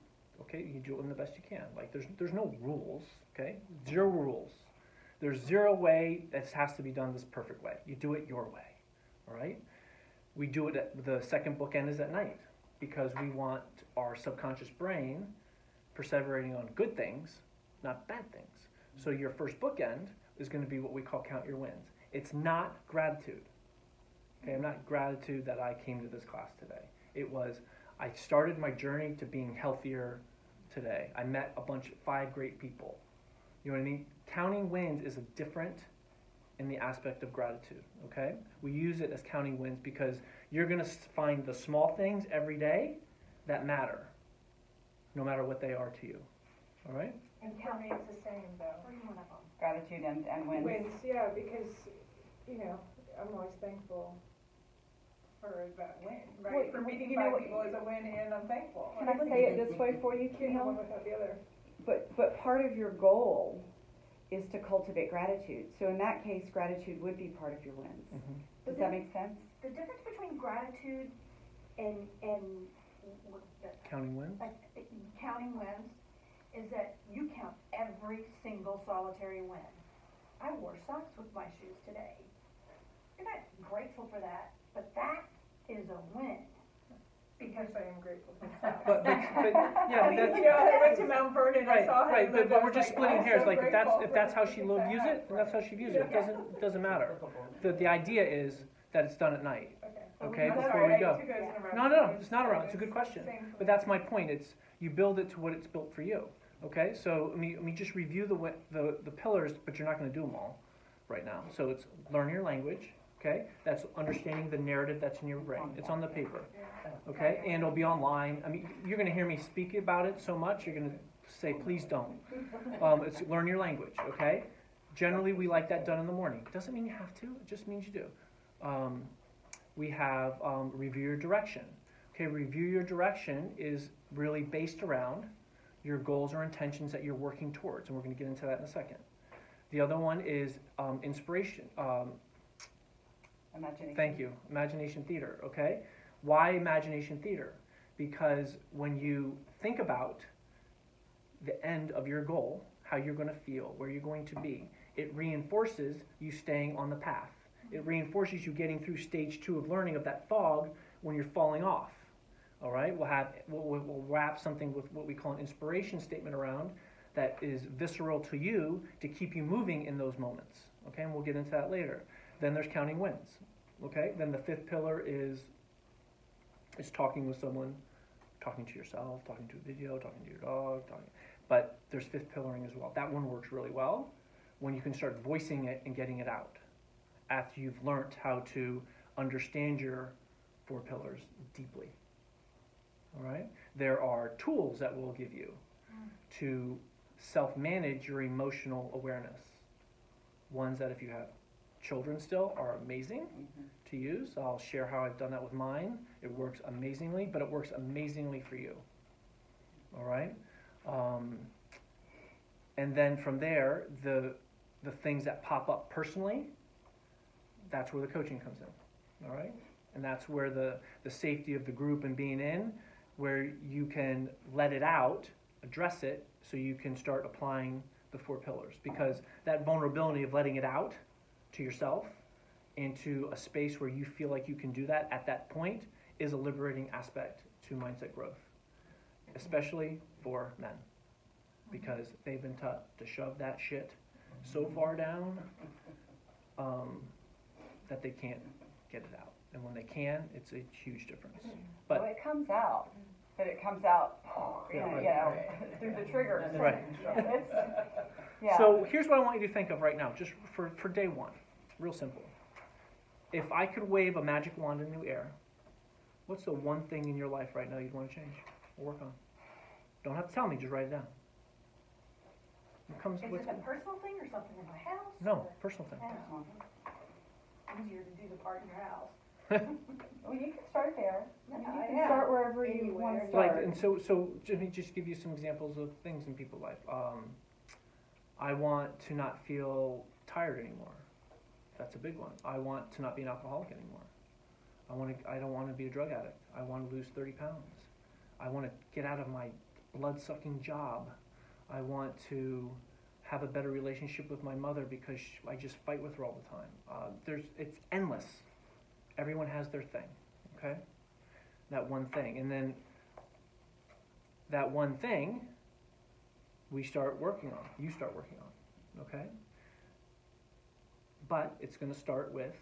B: okay, you do it in the best you can. Like, there's no rules, okay? 0 rules. There's 0 way that has to be done this perfect way. You do it your way, all right? We do it the second bookend is at night, because we want our subconscious brain perseverating on good things, not bad things. So your first bookend is going to be what we call count your wins. It's not gratitude. Okay, I'm not gratitude that I came to this class today. It was, I started my journey to being healthier today. I met 5 great people. You know what I mean? Counting wins is a different in the aspect of gratitude, okay? We use it as counting wins because you're going to find the small things every day that matter, no matter what they are to you, all right?
D: And for me, it's the same though.
A: Gratitude and wins.
D: Wins, yeah, because, I'm always thankful for that win, right?
A: Well,
D: For meeting
A: you know
D: 5
A: what-
D: people is a win and I'm thankful.
A: Can I say it this way for you,
D: Can't have one
A: Keil?
D: without the other.
A: But part of your goal is to cultivate gratitude. So in that case, gratitude would be part of your wins.
B: Mm-hmm.
A: Does that make sense?
E: The difference between gratitude and
B: Counting wins?
E: like counting wins is that you count every single solitary win. I wore socks with my shoes today. You're not grateful for that, but that is a win.
D: Because I am grateful for that.
B: But yeah,
D: I
B: but
D: mean,
B: that's,
D: I went to Mount Vernon, I
B: right,
D: saw him.
B: right,
D: and
B: but
D: I
B: we're
D: was
B: just
D: like,
B: splitting
D: I'm
B: hairs.
D: so
B: Like if
D: grateful
B: that's how
D: for
B: she
D: the
B: views
D: things I
B: it,
D: have.
B: then that's how she views it. It doesn't matter. The idea is that it's done at night. Okay,
D: I'm
B: before
D: sorry,
B: we
D: I
B: go.
D: took it as an
B: No,
D: interruption.
B: it's not around. It's a good question.
D: Same for
B: But
D: me.
B: that's my point. It's you build it to what it's built for you. Okay, so let me just review the pillars, but you're not going to do them all right now. So it's learn your language. Okay, that's understanding the narrative that's in your brain. It's on the paper. Okay, and it'll be online. I mean, you're going to hear me speak about it so much, you're going to say, please don't. It's learn your language. Okay, generally we like that done in the morning. Doesn't mean you have to. It just means you do. We have review your direction. Okay, review your direction is really based around your goals or intentions that you're working towards, and we're going to get into that in a second. The other one is inspiration.
A: Imagination.
B: Thank you. Imagination theater, okay? Why imagination theater? Because when you think about the end of your goal, how you're going to feel, where you're going to be, it reinforces you staying on the path. It reinforces you getting through stage 2 of learning of that fog when you're falling off. All right? We'll wrap something with what we call an inspiration statement around that is visceral to you to keep you moving in those moments. Okay? And we'll get into that later. Then there's counting wins. Okay? Then the 5th pillar is talking with someone, talking to yourself, talking to a video, talking to your dog, but there's 5th pillaring as well. That one works really well when you can start voicing it and getting it out after you've learned how to understand your 4 pillars deeply. All right? There are tools that we'll give you to self-manage your emotional awareness. Ones that if you have children still are amazing to use. I'll share how I've done that with mine. It works amazingly, but it works amazingly for you. All right? And then from there, the things that pop up personally, that's where the coaching comes in. All right? And that's where the safety of the group and being in, where you can let it out, address it, so you can start applying the 4 pillars. Because that vulnerability of letting it out to yourself into a space where you feel like you can do that at that point is a liberating aspect to mindset growth, especially for men, because they've been taught to shove that shit so far down that they can't get it out. And when they can, it's a huge difference.
A: Well, it comes out, but it comes out, through the triggers.
B: Right.
A: It's, yeah.
B: So here's what I want you to think of right now, just for day one. Real simple. If I could wave a magic wand in the air, what's the one thing in your life right now you'd want to change or work on? Don't have to tell me, just write it down.
E: Is it a personal thing or something in my house?
B: No, personal thing.
E: Oh. Easier to do the part in your house.
A: Well, you can start there. You
E: I
A: can
E: know.
A: start wherever you want to start.
B: Like, and so let me just give you some examples of things in people's life. I want to not feel tired anymore. That's a big one. I want to not be an alcoholic anymore. I don't want to be a drug addict. I want to lose 30 pounds. I want to get out of my blood-sucking job. I want to have a better relationship with my mother because I just fight with her all the time. It's endless. Everyone has their thing, okay? That one thing. And then that one thing we start working on. You start working on, okay? But it's going to start with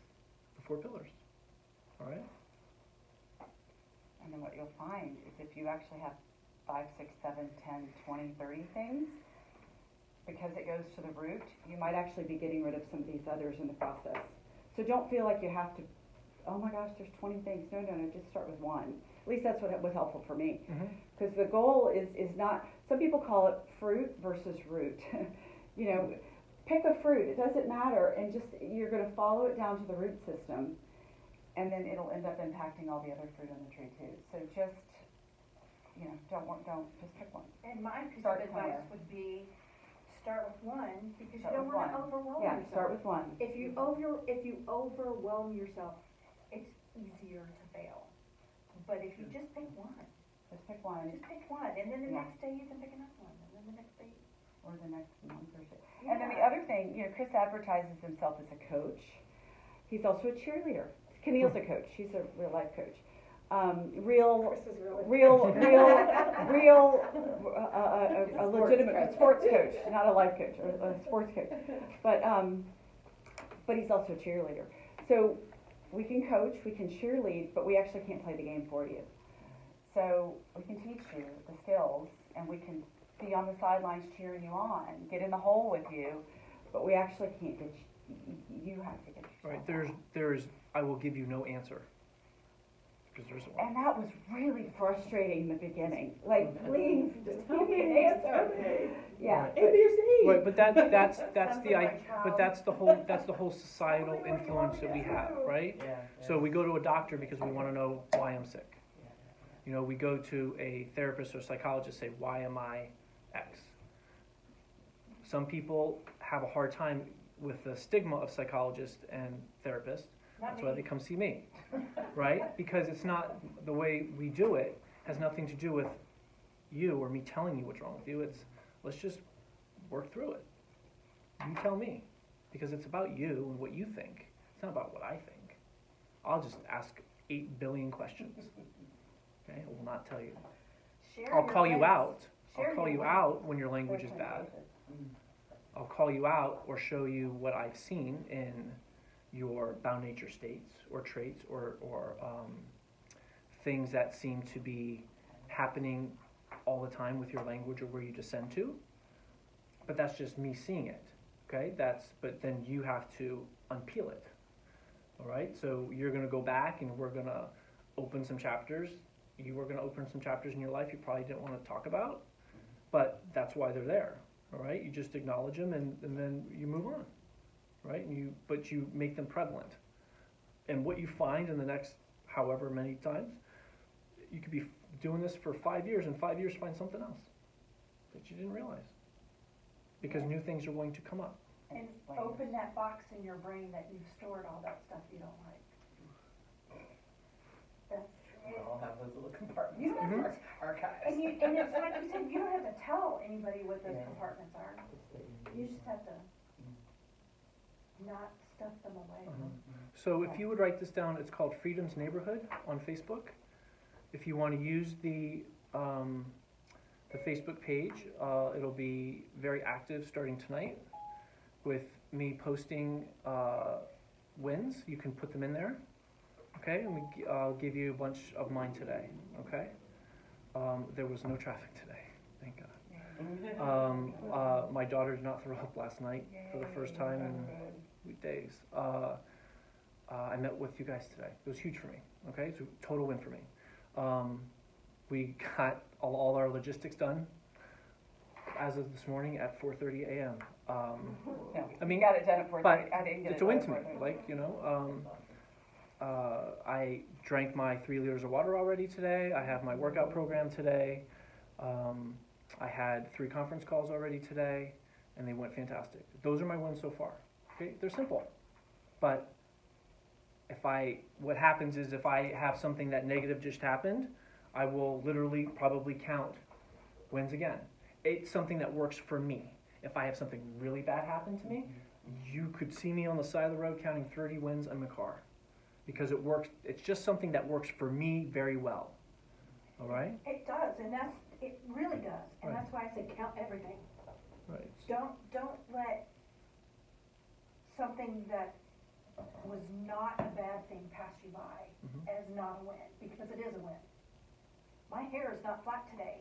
B: the 4 pillars, all right?
A: And then what you'll find is if you actually have 5, 6, 7, 10, 20, 30 things, because it goes to the root, you might actually be getting rid of some of these others in the process. So don't feel like you have to, oh my gosh, there's 20 things. No, just start with one. At least that's what was helpful for me. Because the goal is not, some people call it fruit versus root. Pick a fruit, it doesn't matter, and just, you're going to follow it down to the root system, and then it'll end up impacting all the other fruit on the tree too. So just, don't, just pick one.
E: And my piece
A: Start
E: of advice
A: somewhere.
E: would be, start with one, because
A: Start
E: you don't
A: with
E: want to
A: one.
E: overwhelm
A: Yeah,
E: yourself.
A: start with one.
E: If you overwhelm yourself, it's easier to fail. But if you just pick one,
A: Just pick one,
E: and then the
A: Yeah.
E: next day you can pick another one, and then the next day.
A: or the next month or so. And then the other thing, Chris advertises himself as a coach. He's also a cheerleader. Camille's a coach. She's a real life coach. A legitimate sports coach, not a life coach, or a sports coach. But he's also a cheerleader. So we can coach, we can cheerlead, but we actually can't play the game for you. So we can teach you the skills, and we can be on the sidelines cheering you on, get in the hole with you, but we actually can't get you have to get yourself
B: Right, there's I will give you no answer. Because there's one.
A: And that was really frustrating in the beginning. Like, please, just give me an answer. Yeah.
C: A, B, or C.
B: Right, but that's
D: Something like how-
B: but that's the whole societal influence that we have, right?
F: Yeah.
B: So we go to a doctor because we want to know why I'm sick. We go to a therapist or psychologist, say, why am I X? Some people have a hard time with the stigma of psychologists and therapists. That's why they come see me, right? Because it's not, the way we do it has nothing to do with you or me telling you what's wrong with you. It's, let's just work through it. You tell me, because it's about you and what you think. It's not about what I think. I'll just ask 8 billion questions. Okay, I will not tell you.
E: Share
B: I'll
E: your
B: call you
E: wins.
B: out.
E: Share
B: I'll call
E: your
B: you
E: wins.
B: out when your language is bad. I'll call you out or show you what I've seen in your bound nature states or traits or things that seem to be happening all the time with your language or where you descend to. But that's just me seeing it. Okay, but then you have to unpeel it. All right, so you're going to go back and we're going to open some chapters. You were going to open some chapters in your life you probably didn't want to talk about, but that's why they're there. All right, you just acknowledge them and then you move on. Right, but you make them prevalent. And what you find in the next however many times, you could be doing this for 5 years, and 5 years find something else that you didn't realize. Because new things are going to come up.
E: And open that box in your brain that you've stored all that stuff you don't like. That's
G: We all have those little compartments.
E: You don't have to,
G: Archives.
E: and it's like you said, you don't have to tell anybody what those
G: Yeah.
E: compartments are. You just have to not stuff them away.
B: So if you would write this down, it's called Freedom's Neighborhood on Facebook. If you want to use the Facebook page, it'll be very active starting tonight with me posting wins. You can put them in there, okay? And I'll give you a bunch of mine today, okay? There was no traffic today, thank God. My daughter did not throw up last night for the first time in days. I met with you guys today. It was huge for me, okay? It's a total win for me. We got all our logistics done as of this morning at 4:30 a.m. I mean,
F: got it done at 4:30.
B: but
F: I didn't get
B: it's
F: it
B: a win
F: done
B: to me.
F: at 4:30.
B: Like, you know, I drank my 3 liters of water already today. I have my workout program today. I had 3 conference calls already today, and they went fantastic. Those are my wins so far. Okay, they're simple, but what happens is if I have something that negative just happened, I will literally probably count wins again. It's something that works for me. If I have something really bad happen to me, you could see me on the side of the road counting 30 wins in my car, because it works. It's just something that works for me very well. All right?
E: It does, and it really does, and
B: Right.
E: that's why I say count everything.
B: Right.
E: Don't let something that was not a bad thing pass you by as not a win, because it is a win. My hair is not flat today.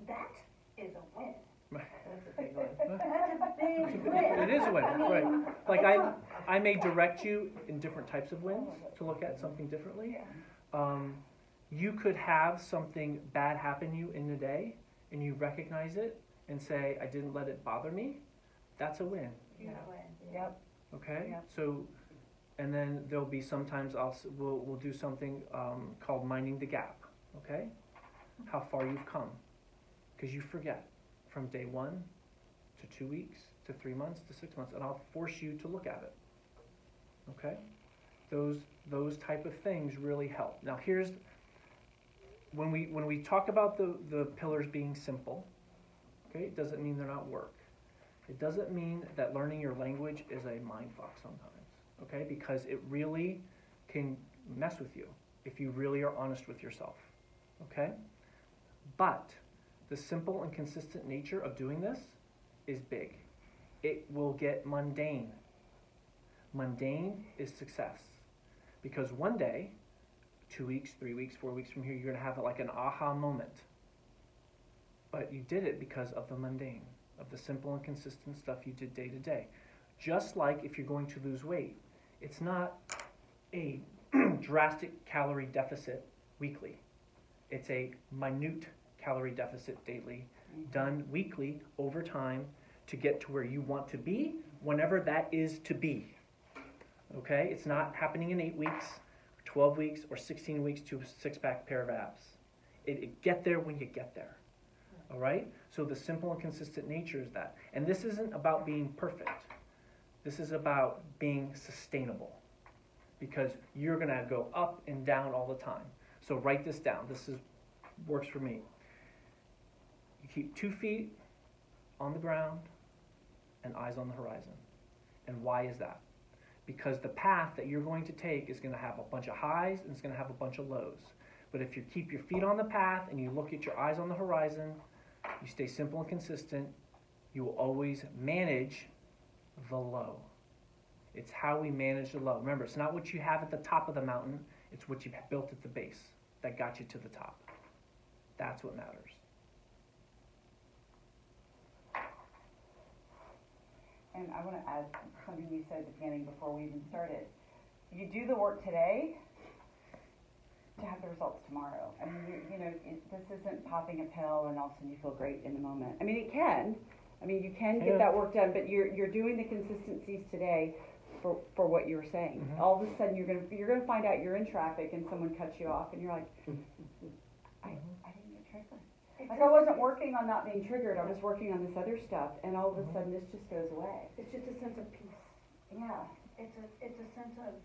E: That is a win.
G: That's a big one.
E: That's a big win.
B: It is a win,
E: I mean,
B: right? Like
E: it's
B: I may direct you in different types of wins to look at something differently. You could have something bad happen to you in the day, and you recognize it and say, "I didn't let it bother me." That's a win.
E: Huge win.
F: Yep.
B: Okay.
F: Yep.
B: So, and then there'll be sometimes we'll do something called minding the gap. Okay. How far you've come, because you forget from day 1 to 2 weeks to 3 months to 6 months, and I'll force you to look at it. Okay. Those type of things really help. Now here's when we talk about the pillars being simple. Okay, it doesn't mean they're not work. It doesn't mean that learning your language is a mindfuck sometimes, okay? Because it really can mess with you if you really are honest with yourself, okay? But the simple and consistent nature of doing this is big. It will get mundane. Mundane is success. Because one day, 2 weeks, 3 weeks, 4 weeks from here, you're going to have like an aha moment. But you did it because of the mundane, of the simple and consistent stuff you did day to day. Just like if you're going to lose weight, it's not a drastic calorie deficit weekly. It's a minute calorie deficit daily, done weekly over time to get to where you want to be, whenever that is to be. Okay? It's not happening in 8 weeks, 12 weeks, or 16 weeks to a six-pack pair of abs. It get there when you get there. All right? So the simple and consistent nature is that. And this isn't about being perfect. This is about being sustainable. Because you're going to go up and down all the time. So write this down. This works for me. You keep 2 feet on the ground and eyes on the horizon. And why is that? Because the path that you're going to take is going to have a bunch of highs and it's going to have a bunch of lows. But if you keep your feet on the path and you look at your eyes on the horizon, you stay simple and consistent, you will always manage the low. It's how we manage the low. Remember, it's not what you have at the top of the mountain, it's what you've built at the base that got you to the top. That's what matters.
F: And I want to add something we said at the beginning before we even started. You do the work today to have the results tomorrow. I mean, this isn't popping a pill and all of a sudden you feel great in the moment. I mean, it can. I mean, you can get that work done, but you're doing the consistencies today for what you were saying.
B: Mm-hmm.
F: All of a sudden you're gonna find out you're in traffic and someone cuts you off and you're like, I didn't get triggered. Like I wasn't working on not being triggered. I was working on this other stuff, and all of a sudden this just goes away.
E: It's just a sense of peace.
F: Yeah.
E: It's a sense of,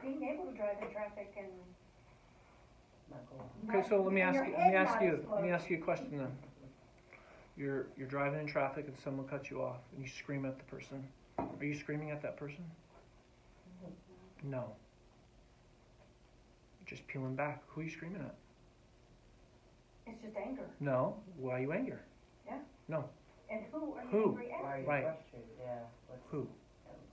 E: being able to drive in traffic and
B: Okay, so let me
E: And
B: ask
E: your
B: you, let me
E: head
B: ask
E: not
B: you, let me
E: exploding.
B: ask you a question then. You're driving in traffic and someone cuts you off and you scream at the person. Are you screaming at that person? No. You're just peeling back. Who are you screaming at?
E: It's just anger.
B: No. Why are you angry?
E: Yeah.
B: No.
E: And who are you
B: Who?
E: angry at?
H: Why are you
B: Right.
H: frustrated? Yeah.
B: Who?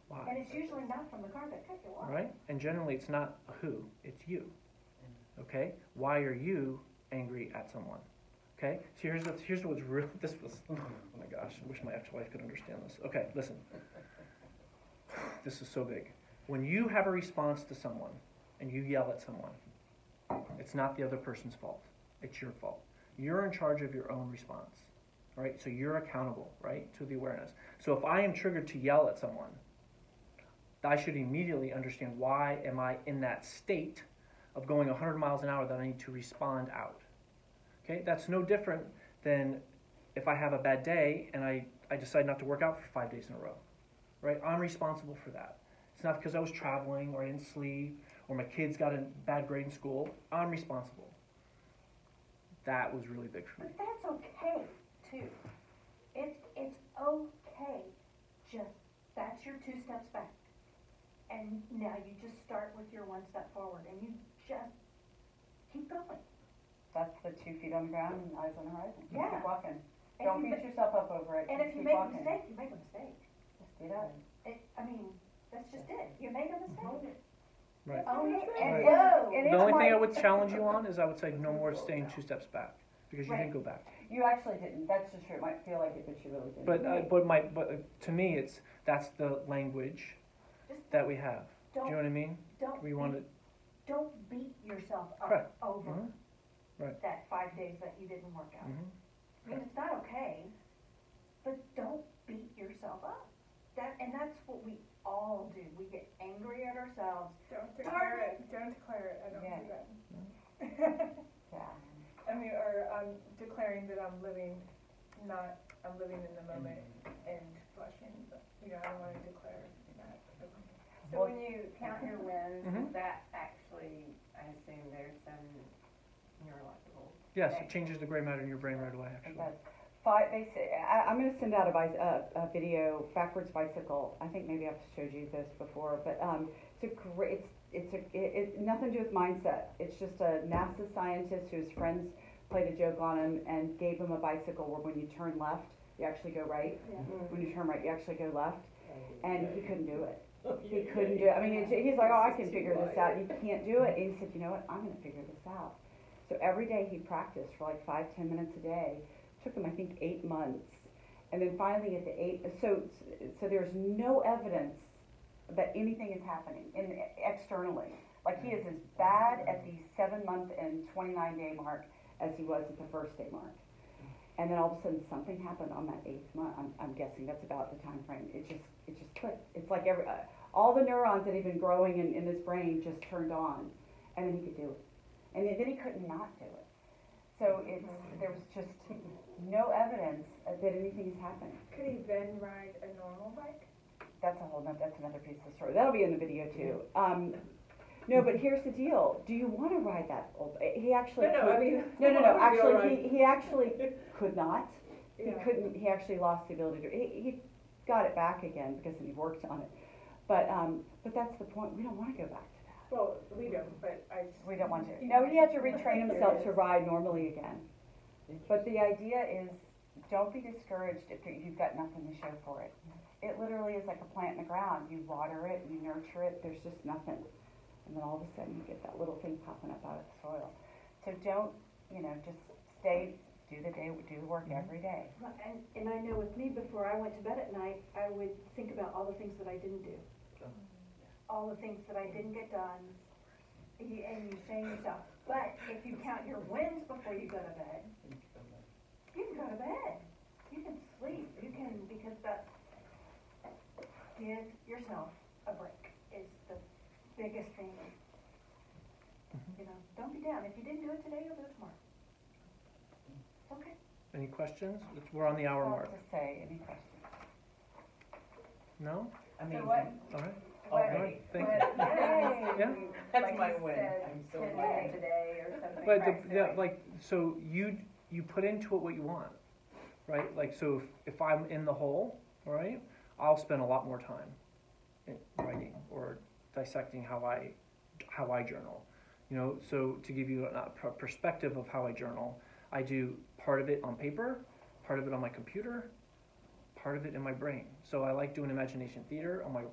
B: Why?
E: And it's usually not from the car that cut you off.
B: Right? And generally it's not a who, it's you. Okay? Why are you angry at someone? Okay? So here's what's real. This was, oh my gosh, I wish my ex-wife could understand this. Okay, listen. This is so big. When you have a response to someone and you yell at someone, it's not the other person's fault. It's your fault. You're in charge of your own response. Right? So you're accountable, right, to the awareness. So if I am triggered to yell at someone, I should immediately understand why am I in that state of going 100 miles an hour that I need to respond out. Okay? That's no different than if I have a bad day and I decide not to work out for 5 days in a row. Right? I'm responsible for that. It's not because I was traveling or I didn't sleep or my kids got a bad grade in school. I'm responsible. That was really big for me.
E: But that's okay, too. It's okay. Just, that's your 2 steps back. And now you just start with your 1 step forward and you just keep going.
F: That's the 2 feet on the ground and eyes on the horizon. Just
E: Yeah.
F: keep walking.
E: And
F: Don't
E: you
F: beat
E: ma-
F: yourself up over it.
E: And
F: Just
E: if you
F: keep
E: make a
F: walking.
E: mistake, you make a mistake.
F: Just do that.
E: I mean, that's just it. You made a mistake.
B: Right.
E: Own it and
B: Right.
E: go.
F: It
B: The
F: is
B: only thing I
F: my-
B: would challenge you on is I would say no more staying 2 steps back because you
E: Right.
B: didn't go back.
F: You actually didn't. That's just true. It might feel like it, but you really didn't.
B: But to me, that's the language
E: Just
B: that we have. Do
E: don't,
B: you know what I mean?
E: don't,
B: We want to.
E: don't beat yourself up
B: Correct.
E: over
B: Mhm. Right.
E: that 5 days that you didn't work out.
B: Mhm.
E: I mean, it's not okay, but don't beat yourself up. That's what we all do. We get angry at ourselves.
D: Don't declare it, don't declare it, I don't
F: Yeah.
D: do that.
F: Yeah.
D: I mean, or I'm declaring that I'm living in the moment and blushing, but, I don't wanna declare that.
G: So when you count your wins,
B: Mhm.
G: does that actually, I assume there's some neurological?
B: Yes, it changes the gray matter in your brain right away.
F: It
B: Actually.
F: does. I'm going to send out a video, backwards bicycle. I think maybe I've showed you this before, but it's nothing to do with mindset. It's just a NASA scientist whose friends played a joke on him and gave him a bicycle where when you turn left, you actually go right.
E: Yeah.
F: When you turn right, you actually go left. And he couldn't do it. He couldn't do it. I mean, he's like, oh, I can figure this out. You can't do it. And he said, you know what? I'm going to figure this out. So every day he practiced for like 5-10 minutes a day. Took him, I think, 8 months. And then finally at the 8, so there's no evidence that anything is happening externally. Like he is as bad at the 7-month and 29-day mark as he was at the 1st day mark. And then all of a sudden something happened on that 8th month. I'm guessing that's about the time frame. It just clicked. It's like all the neurons that had been growing in his brain just turned on, and then he could do it. And then he couldn't not do it. So there was just no evidence that anything is happening.
D: Could he then ride a normal bike?
F: That's another piece of the story. That'll be in the video too. No, but here's the deal. Do you want to ride that old? He actually
D: No,
F: could,
D: I mean,
F: no. Actually, he actually could not. He
D: Yeah.
F: couldn't. He actually lost the ability to. He got it back again because he worked on it. But that's the point. We don't want to go back to that.
D: Well, we don't, but
F: We don't want to. No, he had to retrain himself to ride normally again. But the idea is, don't be discouraged if you've got nothing to show for it. It literally is like a plant in the ground. You water it, you nurture it. There's just nothing. And then all of a sudden you get that little thing popping up out of the soil. So don't, just stay, do the work every day.
E: And I know with me, before I went to bed at night, I would think about all the things that I didn't do. All the things that I didn't get done. And you say to yourself, but if you count your wins before you go to bed, you can go to bed. You can sleep. Because give yourself a break is the biggest thing. Don't be down. If you didn't do it today, you'll do it tomorrow. It's okay.
B: Any questions? We're on the hour mark.
F: To say any questions?
B: No?
H: Amazing.
G: what-
B: All right.
H: Already.
B: All right. Thank you.
G: What-
B: Yeah.
H: That's
G: somebody
C: my win.
G: said
C: I'm so
G: 10
C: glad.
G: minutes a day or something.
B: But
G: right,
B: the, like, so you put into it what you want, right? Like, so if I'm in the hole, all right, I'll spend a lot more time in writing or dissecting how I journal. You know, so to give you a perspective of how I journal, I do part of it on paper, part of it on my computer, part of it in my brain. So I like doing imagination theater on my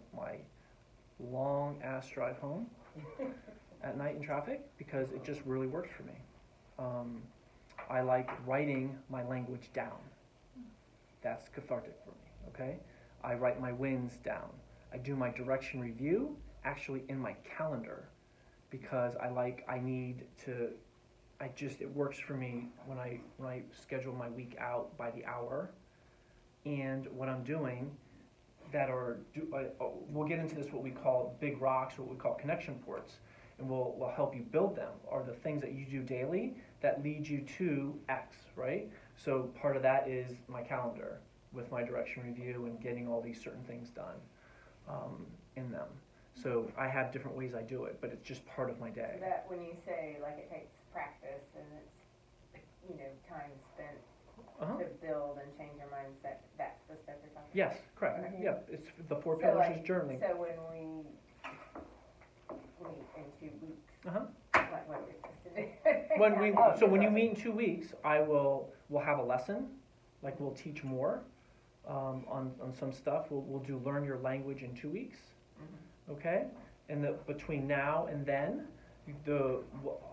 B: long ass drive home at night in traffic because it just really works for me. I like writing my language down. That's cathartic for me, okay? I write my wins down. I do my direction review actually in my calendar because it works for me when I schedule my week out by the hour and what I'm doing we'll get into this, what we call big rocks, or what we call connection ports, and we'll help you build them, are the things that you do daily that lead you to X, right? So part of that is my calendar with my direction review and getting all these certain things done in them. So I have different ways I do it, but it's just part of my day.
G: So that when you say like it takes practice and it's, you know, time spent to build and change your mindset, that's the stuff you're talking about?
B: Yes, correct.
G: Okay.
B: Yeah, it's the four
G: So,
B: pillars
G: like,
B: is journaling.
G: So when we meet in 2 weeks,
B: Uh-huh.
G: like what we're supposed to do.
B: When you meet in 2 weeks, we'll have a lesson, like we'll teach more on some stuff. We'll do learn your language in 2 weeks, okay? And between now and then,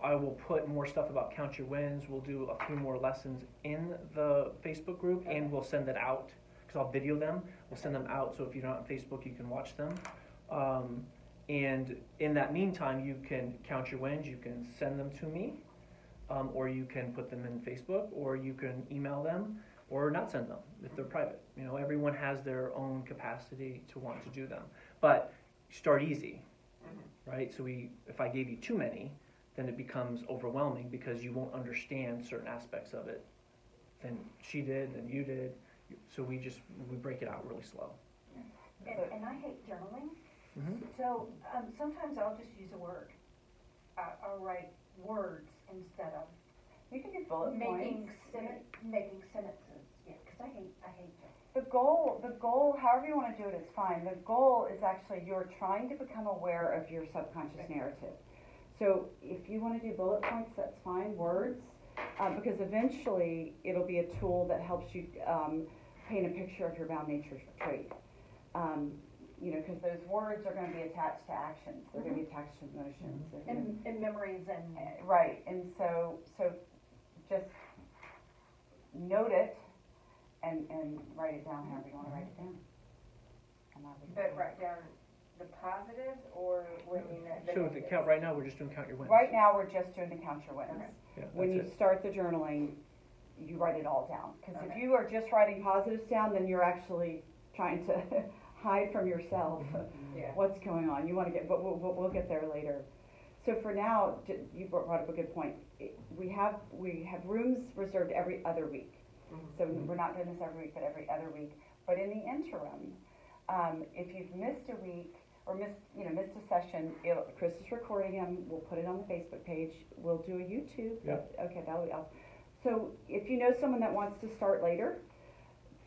B: I will put more stuff about count your wins. We'll do a few more lessons in the Facebook group, and we'll send it out because I'll video them. We'll send them out, so if you're not on Facebook, you can watch them. And in that meantime, you can count your wins. You can send them to me, or you can put them in Facebook, or you can email them, or not send them if they're private. You know, everyone has their own capacity to want to do them. But start easy, right? So if I gave you too many, then it becomes overwhelming because you won't understand certain aspects of it. Then she did, and you did. So we break it out really slow.
E: And I hate journaling.
B: Mm-hmm.
E: So sometimes I'll just use a word. I'll write words instead of
F: You can do bullet
E: making
F: points.
E: making sentences. Yeah, because I hate journaling.
F: The goal, however you want to do it is fine. The goal is actually you're trying to become aware of your subconscious narrative. So if you want to do bullet points, that's fine, words, because eventually it'll be a tool that helps you paint a picture of your bound nature trait. You know, because those words are going to be attached to actions. They're going to be attached to emotions.
E: And memories and
F: Right, and so just note it and write it down however you want to write it down.
G: But write down the positives or when you know the
B: So the
G: negatives?
B: count right now, we're just doing count your wins.
F: Right now, we're just doing the count your wins.
G: Okay.
B: Yeah,
F: When you
B: that's it.
F: start the journaling, you write it all down. Because if
G: Okay.
F: you are just writing positives down, then you're actually trying to hide from yourself
G: Yeah.
F: what's going on. You want to get, but we'll get there later. So for now, you brought up a good point. We have rooms reserved every other week. So we're not doing this every week, but every other week. But in the interim, if you've missed a week or missed a session, Chris is recording them. We'll put it on the Facebook page. We'll do a YouTube.
B: Yep.
F: Okay, that'll be awesome. So if you know someone that wants to start later,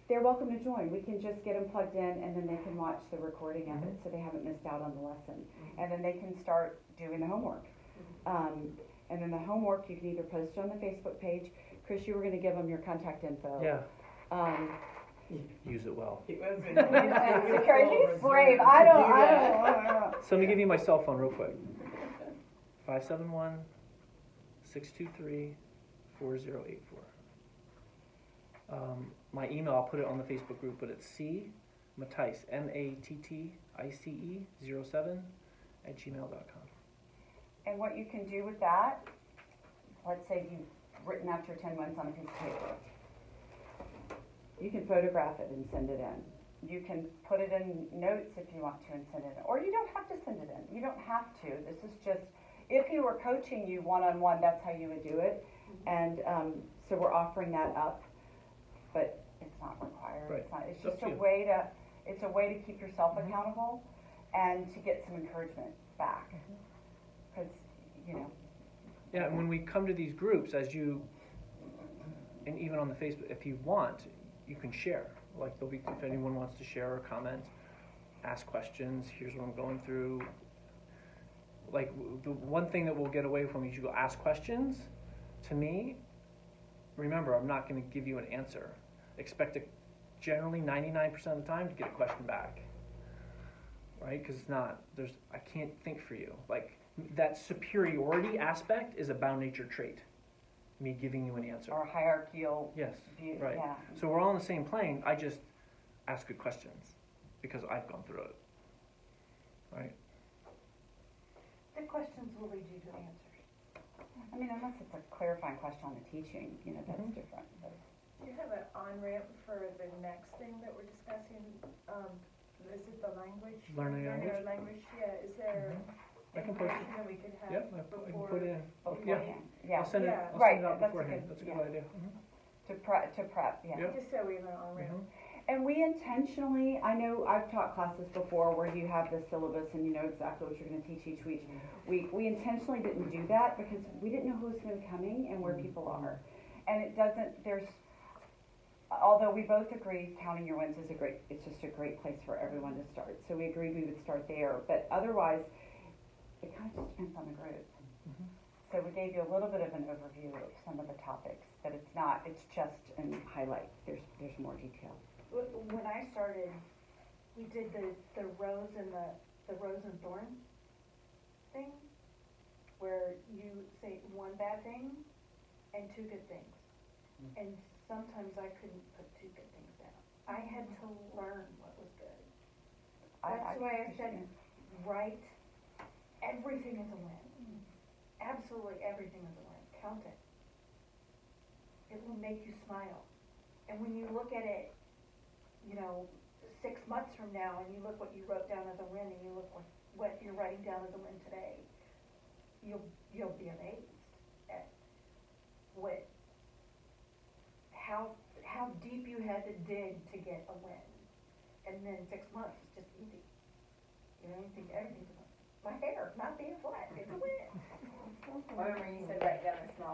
F: they're welcome to join. We can just get them plugged in, and then they can watch the recording of it, so they haven't missed out on the lesson. And then they can start doing the homework. And then the homework, you can either post it on the Facebook page. Chris, you were going to give them your contact info.
B: Yeah. Use it well.
F: He's brave. I don't.
B: So let me give you my cell phone real quick. 571-623-4084. My email, I'll put it on the Facebook group, but it's cmattice, mattice07@gmail.com.
F: And what you can do with that, let's say you've written out your 10 wins on a piece of paper. You can photograph it and send it in. You can put it in notes if you want to and send it in. Or you don't have to send it in. You don't have to. This is just, if you were coaching you one-on-one, that's how you would do it. And so we're offering that up, but it's not required.
B: Right.
F: It's just a way to keep yourself accountable and to get some encouragement back. because, you know,
B: Yeah, and when we come to these groups, and even on the Facebook, if you want, you can share. Like there'll be, if anyone wants to share or comment, ask questions, here's what I'm going through. Like the one thing that we'll get away from is you go ask questions to me. Remember, I'm not going to give you an answer. Expect it generally 99% of the time to get a question back. Right? Because it's not, I can't think for you. Like that superiority aspect is a bound nature trait. Me giving you an answer.
F: or hierarchical
B: Yes,
F: view,
B: right.
F: yeah.
B: So we're all on the same plane. I just ask good questions because I've gone through it. Right?
E: The questions will lead you to answers.
F: I mean, unless it's a clarifying question on the teaching, you know, that's
B: Mhm.
F: different. But
D: Do you have an on-ramp for the next thing that we're discussing? Is it the language?
B: Learning
D: our language, yeah, is there
B: I can post it.
D: information that we could have
B: Yep, I can
D: before?
B: put it in.
F: beforehand, yeah.
B: I'll send it.
D: Yeah.
B: I'll
F: Right,
B: send it out
F: that's a
B: beforehand.
F: good-
B: That's a
F: yeah.
B: good idea.
F: To prep, yeah.
B: Yep.
D: Just so we have an on-ramp.
B: Mhm.
F: And we intentionally, I know I've taught classes before where you have the syllabus and you know exactly what you're going to teach each week. We intentionally didn't do that because we didn't know who was going to be coming and where people are. And it doesn't, although we both agree counting your wins is it's just a great place for everyone to start. So we agreed we would start there, but otherwise, it kind of just depends on the group.
B: Mhm.
F: So we gave you a little bit of an overview of some of the topics, but it's just in highlight. There's more detail.
E: When I started, we did the rose and the rose and thorn thing, where you say one bad thing and two good things. And sometimes I couldn't put two good things down. I had to learn what was good. That's why I said, write, everything is a win. Absolutely everything is a win. Count it. It will make you smile. And when you look at it, 6 months from now, and you look what you wrote down as a win, and you look what you're writing down as a win today, you'll be amazed at how deep you had to dig to get a win. And then 6 months is just easy. You think everything's a win. My hair not being flat, it's a win.
G: I remember you said write down the small